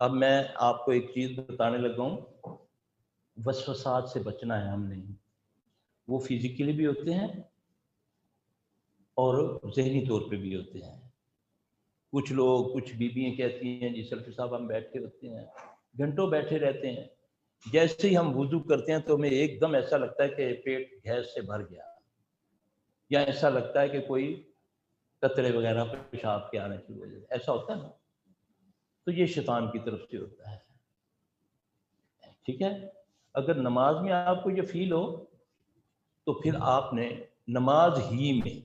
اب میں آپ کو ایک چیز بتانے لگا ہوں، وسوسات سے بچنا ہے ہم نے. وہ فزیکلی بھی ہوتے ہیں اور ذہنی طور پہ بھی ہوتے ہیں. کچھ لوگ، کچھ بیویاں کہتی ہیں جی سلفی صاحب ہم بیٹھے ہوتے ہیں، گھنٹوں بیٹھے رہتے ہیں، جیسے ہی ہم وضو کرتے ہیں تو ہمیں ایک دم ایسا لگتا ہے کہ پیٹ گیس سے بھر گیا، یا ایسا لگتا ہے کہ کوئی قطرے وغیرہ پیشاب کے آنے کی وجہ سے ایسا ہوتا ہے نا. تو یہ شیطان کی طرف سے ہوتا ہے. ٹھیک ہے، اگر نماز میں آپ کو یہ فیل ہو تو پھر آپ نے نماز ہی میں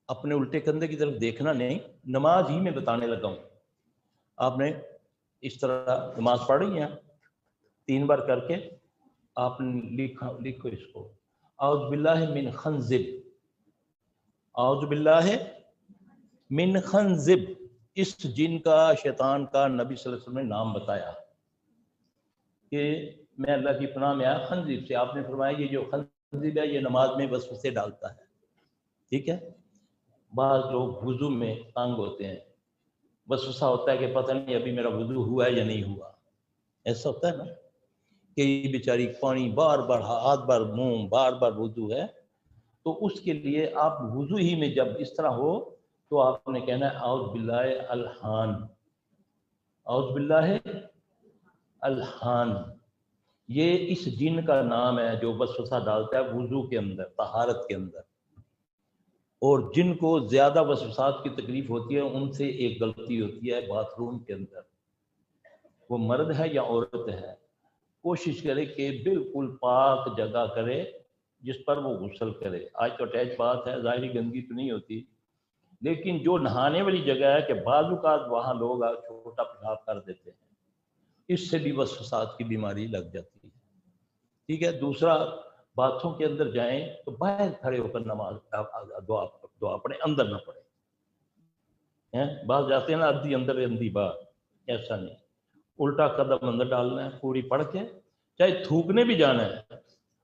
اپنے الٹے کندھے کی طرف دیکھنا نہیں، نماز ہی میں بتانے لگا ہوں. آپ نے اس طرح نماز پڑھ رہی ہیں 3 بار کر کے آپ نے لکھو اس کو، اعوذ باللہ من خنزب، اعوذ باللہ من خنزب. اس جن کا، شیطان کا نبی صلی اللہ علیہ وسلم نے نام بتایا کہ میں اللہ کی پناہ میں آیا خنزب سے. آپ نے فرمایا یہ جو خنزب ہے یہ نماز میں وسوسے ڈالتا ہے. ٹھیک ہے، بعض لوگ وضو میں تنگ ہوتے ہیں، وسوسہ ہوتا ہے کہ پتہ نہیں ابھی میرا وضو ہوا ہے یا نہیں ہوا. ایسا ہوتا ہے نا کہ یہ بیچاری پانی بار بار ہاتھ بار منہ بار بار وضو ہے. تو اس کے لیے آپ وضو ہی میں جب اس طرح ہو تو آپ نے کہنا ہے اعوذ باللہ الحان، اعوذ باللہ الحان. یہ اس جن کا نام ہے جو وسوسہ ڈالتا ہے وضو کے اندر، طہارت کے اندر. اور جن کو زیادہ وسوسات کی تکلیف ہوتی ہے ان سے ایک غلطی ہوتی ہے باتھ روم کے اندر. وہ مرد ہے یا عورت ہے، کوشش کرے کہ بالکل پاک جگہ کرے جس پر وہ غسل کرے. آج تو اٹیچ بات ہے، ظاہری گندگی تو نہیں ہوتی، لیکن جو نہانے والی جگہ ہے کہ بعض اوقات وہاں لوگ چھوٹا پیشاب کر دیتے ہیں، اس سے بھی وسوسات کی بیماری لگ جاتی ہے. ٹھیک ہے. دوسرا، باتھوں کے اندر جائیں تو باہر کھڑے ہو کر نماز دعا پڑھیں، اندر نہ پڑھیں. بعض جاتے ہیں نا ادھی اندر اندھی باہر، ایسا نہیں. الٹا قدم اندر ڈالنا ہے پوری پڑھ کے، چاہے تھوکنے بھی جانا ہے،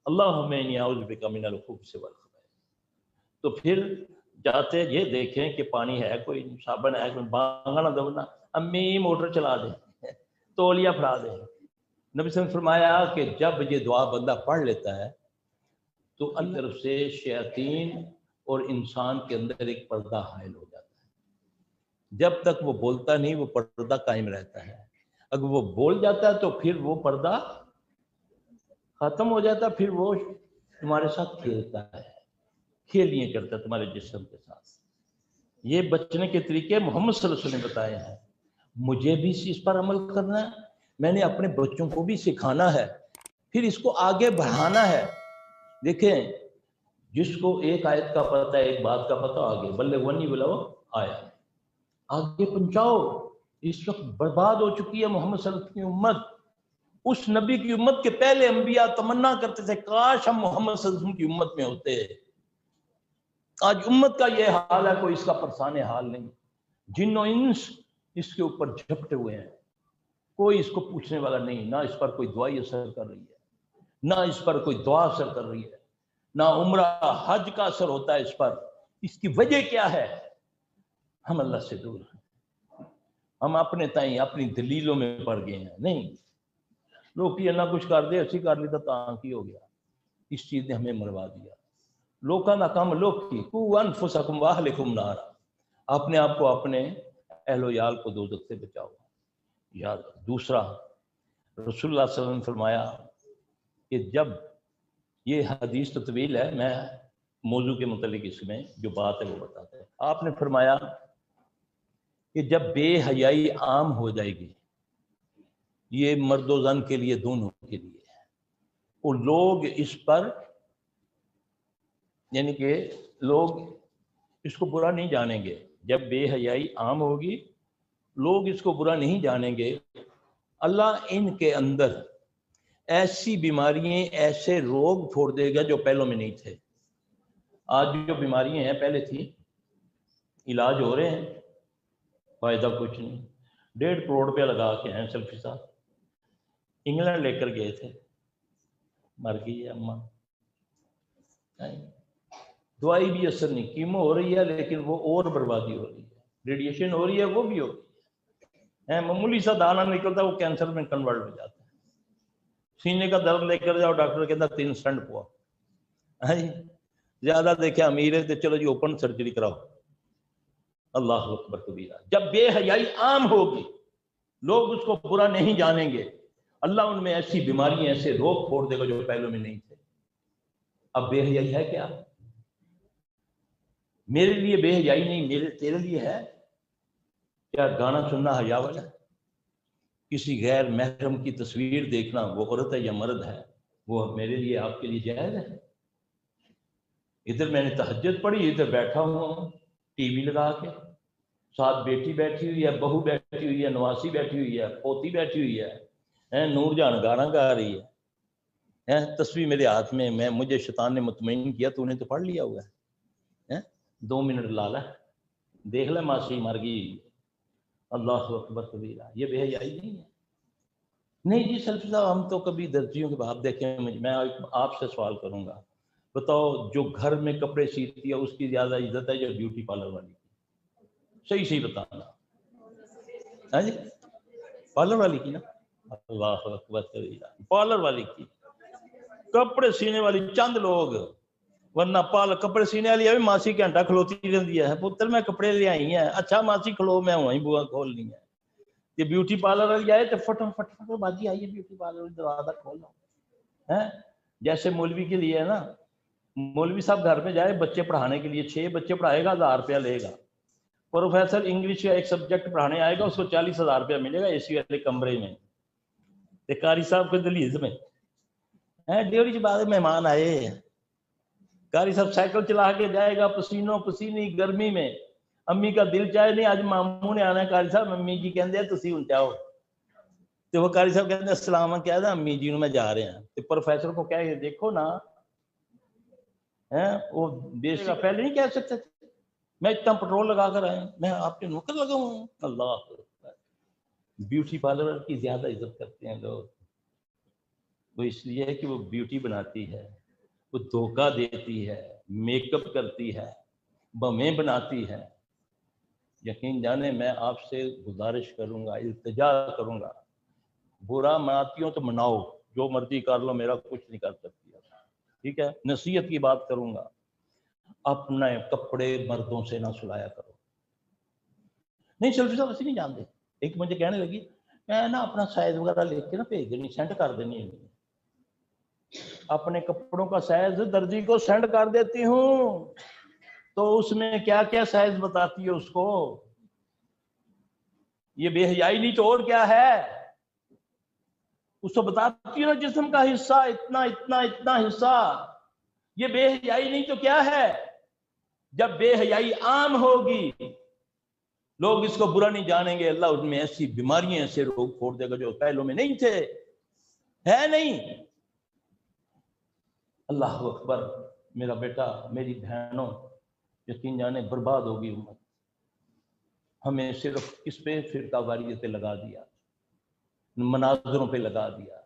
اللہم انی اعوذ بک من الخبث والخبائث، تو پھر جاتے یہ دیکھیں کہ پانی ہے کوئی، صابن ہے کوئی، بانگنا دبنا، امی موٹر چلا دیں، تولیہ پھڑا دیں۔ نبی صلی اللہ علیہ وسلم نے فرمایا کہ جب یہ دعا بندہ پڑھ لیتا ہے تو اللہ کی طرف سے شیاطین اور انسان کے اندر ایک پردہ حائل ہو جاتا ہے، جب تک وہ بولتا نہیں وہ پردہ قائم رہتا ہے، اگر وہ بول جاتا ہے تو پھر وہ پردہ ختم ہو جاتا ہے، پھر وہ تمہارے ساتھ کھیلتا ہے، کھیلیاں کرتا ہے تمہارے جسم کے ساتھ۔ یہ بچنے کے طریقے محمد صلی اللہ علیہ وسلم نے بتائے ہیں، مجھے بھی اس پر عمل کرنا ہے، میں نے اپنے بچوں کو بھی سکھانا ہے، پھر اس کو آگے بڑھانا ہے۔ دیکھیں جس کو ایک آیت کا پتہ ہے، ایک بات کا پتہ، آگے بلغنی ولو آیا، آگے پہنچاؤ۔ اس وقت برباد ہو چکی ہے محمد صلی اللہ علیہ وسلم کی امت۔ اس نبی کی امت کے پہلے انبیاء تمنا کرتے تھے کاش ہم محمد صلی اللہ علیہ وسلم کی امت میں ہوتے۔ آج امت کا یہ حال ہے، کوئی اس کا پرسان حال نہیں، جن و انس اس کے اوپر جھپٹے ہوئے ہیں، کوئی اس کو پوچھنے والا نہیں، نہ اس پر کوئی دعائی اثر کر رہی ہے، نہ اس پر کوئی دعا اثر کر رہی ہے، نہ عمرہ حج کا اثر ہوتا ہے اس پر۔ اس کی وجہ کیا ہے؟ ہم اللہ سے دور ہیں، ہم اپنے تائیں اپنی دلیلوں میں پڑ گئے ہیں۔ نہیں، لوگ کی اللہ کچھ کر دے، اچھی کر لی تو تاں کی ہو گیا، اس چیز نے ہمیں مروا دیا۔ لوکاں دا کام لوگ کی کو انفسکم واہلکم نارا، اپنے آپ کو اپنے اہل و یال کو دوزخ سے بچاؤ۔ یاد دوسرا، رسول اللہ صلی اللہ علیہ وسلم نے فرمایا کہ جب یہ حدیث تو طویل ہے، میں موضوع کے متعلق اس میں جو بات ہے وہ بتاتے ہیں۔ آپ نے فرمایا کہ جب بے حیائی عام ہو جائے گی، یہ مرد و زن کے لیے دونوں کے لیے ہے، وہ لوگ اس پر یعنی کہ لوگ اس کو برا نہیں جانیں گے۔ جب بے حیائی عام ہوگی لوگ اس کو برا نہیں جانیں گے، اللہ ان کے اندر ایسی بیماریاں، ایسے روگ پھوڑ دے گا جو پہلوں میں نہیں تھے۔ آج جو بیماریاں ہیں پہلے تھی، علاج ہو رہے ہیں، فائدہ کچھ نہیں۔ 1.5 کروڑ روپیہ لگا کے ہیں سلفی صاحب، انگلینڈ لے کر گئے تھے، مر گئی ہے اماں، دوائی بھی اثر نہیں، کیمو ہو رہی ہے لیکن وہ اور بربادی ہو رہی ہے، ریڈیشن ہو رہی ہے وہ بھی ہو رہی ہے، معمولی سا دانہ نکلتا ہے وہ کینسر میں کنورٹ ہو جاتا ہے۔ سینے کا درد لے کر جاؤ، ڈاکٹر کہتا 3 سٹنٹ پوا، زیادہ دیکھے امیر ہے تو چلو جی اوپن سرجری کراؤ۔ اللہ اکبر کبیرہ۔ جب بے حیائی عام ہوگی لوگ اس کو برا نہیں جانیں گے، اللہ ان میں ایسی بیماریاں، ایسے روگ پھوڑ دے گا جو پہلوں میں نہیں تھے۔ اب بے حیائی ہے کیا؟ میرے لیے بے حیائی نہیں، میرے تیرے لیے ہے کیا؟ گانا سننا حیا والا، کسی غیر محرم کی تصویر دیکھنا، وہ عورت ہے یا مرد ہے، وہ میرے لیے آپ کے لیے جائز ہے؟ ادھر میں نے تہجد پڑھی، ادھر بیٹھا ہوں ٹی وی لگا کے، ساتھ بیٹی بیٹھی ہوئی ہے، بہو بیٹھی ہوئی ہے، نواسی بیٹھی ہوئی ہے، پوتی بیٹھی ہوئی ہے، نور جان گانا گا رہی ہے، تصویر میرے ہاتھ میں مجھے شیطان نے مطمئن کیا تو نے تو پڑھ لیا ہوا ہے، 2 منٹ لالا دیکھ لے ماسی مر گئی۔ اللہ اکبر کبیرہ۔ یہ بے حیائی نہیں ہے؟ نہیں جی سلفی صاحب، ہم تو کبھی درزیوں کے باپ دیکھیں، میں آپ سے سوال کروں گا، بتاؤ جو گھر میں کپڑے سیتی ہے اس کی زیادہ عزت ہے یا بیوٹی پارلر والی کی؟ صحیح بتانا، ہاں جی، پارلر والی کی نا؟ اللہ اکبر کبیرہ، پارلر والی کی۔ کپڑے سینے والی چند لوگ، ورنہ کپڑے سینے والی ہے ماسی گھنٹہ کھلوتی رہتی ہے، پتر میں کپڑے لے آئی ہیں، اچھا ماسی کھلو میں وہیں بوا کھولنی ہے۔ یہ بیوٹی پارلر والی آئے تو فٹ باجی آئیے بیوٹی پارلر دروازہ کھول لو، جیسے مولوی کے لیے ہے نا، مولوی صاحب گھر میں جائے بچے پڑھانے کے لیے، 6 بچے پڑھائے گا 1000 روپیہ لے گا، پروفیسر انگلش کا ایک سبجیکٹ پڑھانے آئے گا اس کو 40,000 روپیہ ملے گا اے سی والے کمرے میں، قاری صاحب کے دلیز میں، ڈیوری بعد مہمان آئے، قاری صاحب سائیکل چلا کے جائے گا پسینوں پسینی گرمی میں، امی کا دل چاہے نہیں آج ماموں نے آنا ہے قاری صاحب، امی جی کہندے ہیں تسی ہن جاؤ، تو وہ قاری صاحب کہتے ہیں السلام کہہ دا امی جی میں جا رہے ہیں، تو پروفیسر کو کہہ دیکھو نا، وہ بیس کا پہلے نہیں کہہ سکتے تھے میں اتنا پٹرول لگا کر آئے، میں آپ کے نوکر لگا ہوں۔ اللہ بیوٹی پارلر کی زیادہ عزت کرتے ہیں لوگ، وہ اس لیے ہے کہ وہ بیوٹی بناتی ہے، وہ دھوکہ دیتی ہے، میک اپ کرتی ہے، بمیں بناتی ہے۔ یقین جانے میں آپ سے گزارش کروں گا، التجا کروں گا، برا مناتی ہوں تو مناؤ، جو مرضی کر لو، میرا کچھ نہیں کر سکتی، ٹھیک ہے؟ نصیحت کی بات کروں گا، اپنے کپڑے مردوں سے نہ سلایا کرو۔ نہیں سیلفی صاحب ایسے نہیں جانتے، ایک مجھے کہنے لگی میں نا اپنا سائز وغیرہ لکھ کے نا بھیج دینی، سینڈ کر دینی ہے، اپنے کپڑوں کا سائز درزی کو سینڈ کر دیتی ہوں، تو اس میں کیا کیا سائز بتاتی ہے اس کو، یہ بے حیائی نہیں تو اور کیا ہے؟ اس کو بتاتی ہوں جسم کا حصہ اتنا اتنا اتنا حصہ، یہ بے حیائی نہیں تو کیا ہے؟ جب بے حیائی عام ہوگی لوگ اس کو برا نہیں جانیں گے، اللہ ان میں ایسی بیماریاں ایسے روگ پھوڑ دے گا جو پہلوں میں نہیں تھے، ہے نہیں۔ اللہ اکبر، میرا بیٹا، میری بہنوں، یقین جانے برباد ہوگی امت، ہمیں صرف کس پہ فرقہ واریت پہ لگا دیا، مناظروں پہ لگا دیا،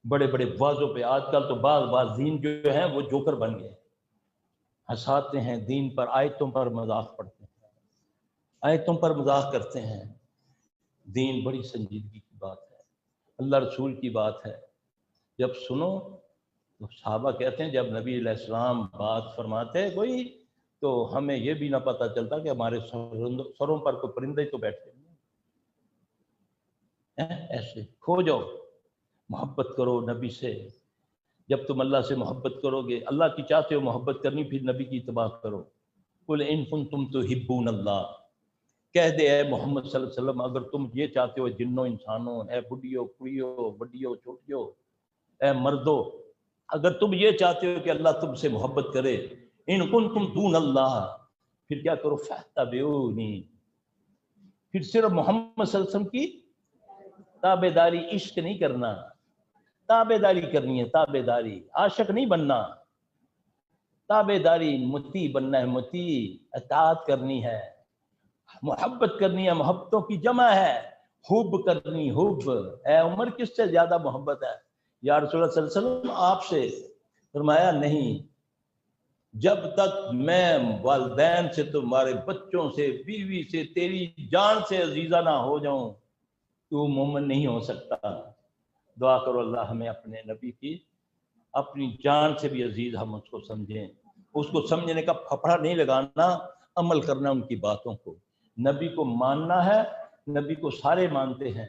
بڑے بڑے واضحوں پہ۔ آج کل تو بعض دین جو ہیں وہ جوکر بن گئے، ہنساتے ہیں دین پر، آیتوں پر مذاق پڑھتے ہیں، آیتوں پر مذاق کرتے ہیں۔ دین بڑی سنجیدگی کی بات ہے، اللہ رسول کی بات ہے، جب سنو تو صحابہ کہتے ہیں جب نبی علیہ السلام بات فرماتے کوئی تو ہمیں یہ بھی نہ پتہ چلتا کہ ہمارے سروں پر کوئی پرندے تو بیٹھے ہیں، ایسے کھو جاؤ، محبت کرو نبی سے۔ جب تم اللہ سے محبت کرو گے، اللہ کی چاہتے ہو محبت کرنی، پھر نبی کی اتباع کرو۔ قل ان کنتم تحبون اللہ، کہہ دے اے محمد صلی اللہ علیہ وسلم اگر تم یہ چاہتے ہو جنوں انسانوں، اے بڈھیو کڑیو بڈیو چھوٹیو، اے مردو، اگر تم یہ چاہتے ہو کہ اللہ تم سے محبت کرے، ان کنتم دون اللہ، پھر کیا کرو؟ فاتبعونی، پھر صرف محمد صلی اللہ علیہ وسلم کی تابع داری، عشق نہیں کرنا، تابع داری کرنی ہے، تابع داری، عاشق نہیں بننا، تابع داری، مطیع بننا ہے، مطیع، اطاعت کرنی ہے، محبت کرنی ہے، محبتوں کی جمع ہے، حب کرنی، حب۔ اے عمر کس سے زیادہ محبت ہے یا رسول اللہ صلی اللہ علیہ وسلم آپ سے؟ فرمایا نہیں، جب تک میں والدین سے، تمہارے بچوں سے، بیوی سے، تیری جان سے عزیزہ نہ ہو جاؤں تو مومن نہیں ہو سکتا۔ دعا کرو اللہ ہمیں اپنے نبی کی اپنی جان سے بھی عزیز ہم اس کو سمجھیں، اس کو سمجھنے کا پھپڑا نہیں لگانا، عمل کرنا ان کی باتوں کو۔ نبی کو ماننا ہے، نبی کو سارے مانتے ہیں،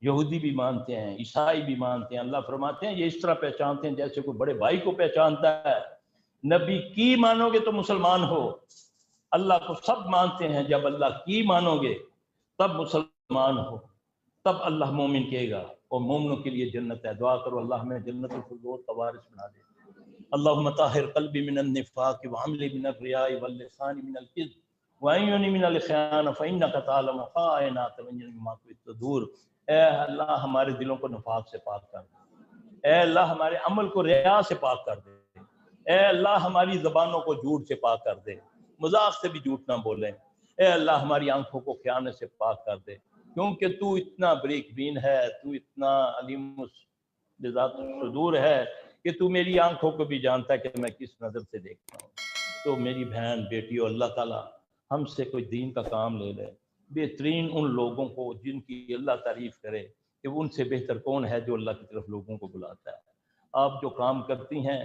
یہودی بھی مانتے ہیں، عیسائی بھی مانتے ہیں۔ اللہ فرماتے ہیں یہ اس طرح پہچانتے ہیں جیسے کوئی بڑے بھائی کو پہچانتا ہے۔ نبی کی مانو گے تو مسلمان ہو، اللہ کو سب مانتے ہیں، جب اللہ کی مانو گے تب مسلمان ہو، تب اللہ مومن کہے گا، اور مومنوں کے لیے جنت ہے۔ دعا کرو اللہ ہمیں جنت الفردوس کا وارث بنا دے۔ اللہم طہر قلبی من النفاق وعملی من الریاء واللسان من الکذب وعیونی من الخیانة فإنک تعلم خائنۃ الأعین وما تخفی الصدور۔ اے اللہ ہمارے دلوں کو نفاق سے پاک کر دے، اے اللہ ہمارے عمل کو ریا سے پاک کر دے، اے اللہ ہماری زبانوں کو جھوٹ سے پاک کر دے، مذاق سے بھی جھوٹ نہ بولیں، اے اللہ ہماری آنکھوں کو خیانت سے پاک کر دے، کیونکہ تو اتنا بریک بین ہے، تو اتنا علیم بذات الصدور ہے کہ تو میری آنکھوں کو بھی جانتا ہے کہ میں کس نظر سے دیکھتا ہوں۔ تو میری بہن بیٹیوں، اللہ تعالیٰ ہم سے کوئی دین کا کام لے لے، بہترین ان لوگوں کو جن کی اللہ تعریف کرے کہ ان سے بہتر کون ہے جو اللہ کی طرف لوگوں کو بلاتا ہے۔ آپ جو کام کرتی ہیں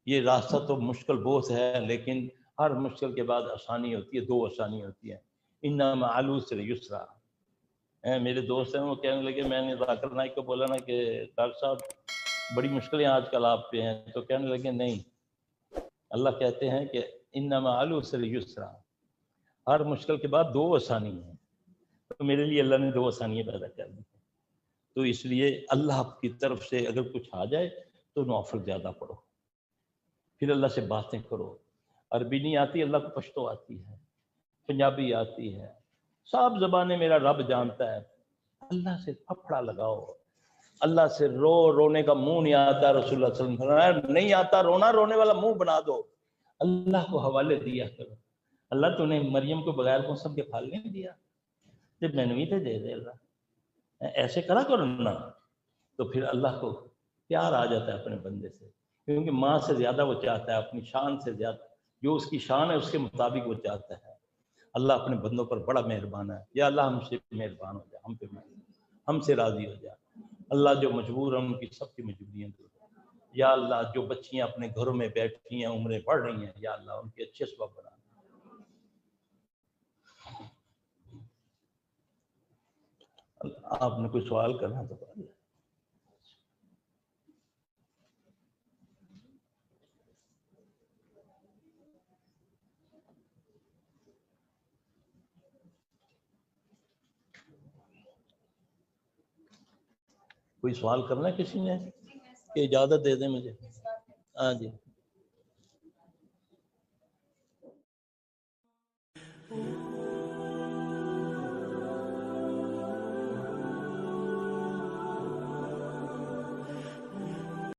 یہ راستہ تو مشکل بہت ہے، لیکن ہر مشکل کے بعد آسانی ہوتی ہے، دو آسانی ہوتی ہیں، انما مع العسر یسرا۔ میرے دوست ہیں وہ کہنے لگے، میں نے ذاکر نائک کو بولا نا کہ ڈاکٹر صاحب بڑی مشکلیں آج کل آپ پہ ہیں، تو کہنے لگے نہیں، اللہ کہتے ہیں کہ انما مع العسر یسرا، ہر مشکل کے بعد دو آسانی ہیں، تو میرے لیے اللہ نے دو آسانیاں پیدا کر دی، تو اس لیے اللہ کی طرف سے اگر کچھ آ جائے تو نوافل زیادہ پڑھو، پھر اللہ سے باتیں کرو۔ عربی نہیں آتی، اللہ کو پشتو آتی ہے، پنجابی آتی ہے، سب زبانیں میرا رب جانتا ہے، اللہ سے پھپڑا لگاؤ، اللہ سے رونے کا منہ نہیں آتا، رسول اللہ صلی اللہ علیہ وسلم فرمایا نہیں آتا رونا، رونے والا منہ بنا دو، اللہ کو حوالے دیا کرو۔ اللہ تو نے مریم کو بغیر موسم کے پھل نہیں دیا، جب نینوی تے دے دے اللہ، ایسے کرا کرو نا، تو پھر اللہ کو پیار آ جاتا ہے اپنے بندے سے، کیونکہ ماں سے زیادہ وہ چاہتا ہے، اپنی شان سے زیادہ، جو اس کی شان ہے اس کے مطابق وہ چاہتا ہے۔ اللہ اپنے بندوں پر بڑا مہربان ہے۔ یا اللہ ہم سے مہربان ہو جائے، ہم پہ ہم سے راضی ہو جائے۔ اللہ جو مجبور ہیں ان کی سب کی مجبوریاں دور کر۔ یا اللہ جو بچیاں اپنے گھروں میں بیٹھی ہیں، عمریں پڑھ رہی ہیں، یا اللہ ان کے اچھے سبب بنا۔ آپ نے کوئی سوال کرنا تو بتائیے۔ کوئی سوال کرنا ہے کسی نے؟ کہ اجازت دے دیں مجھے؟ ہاں جی۔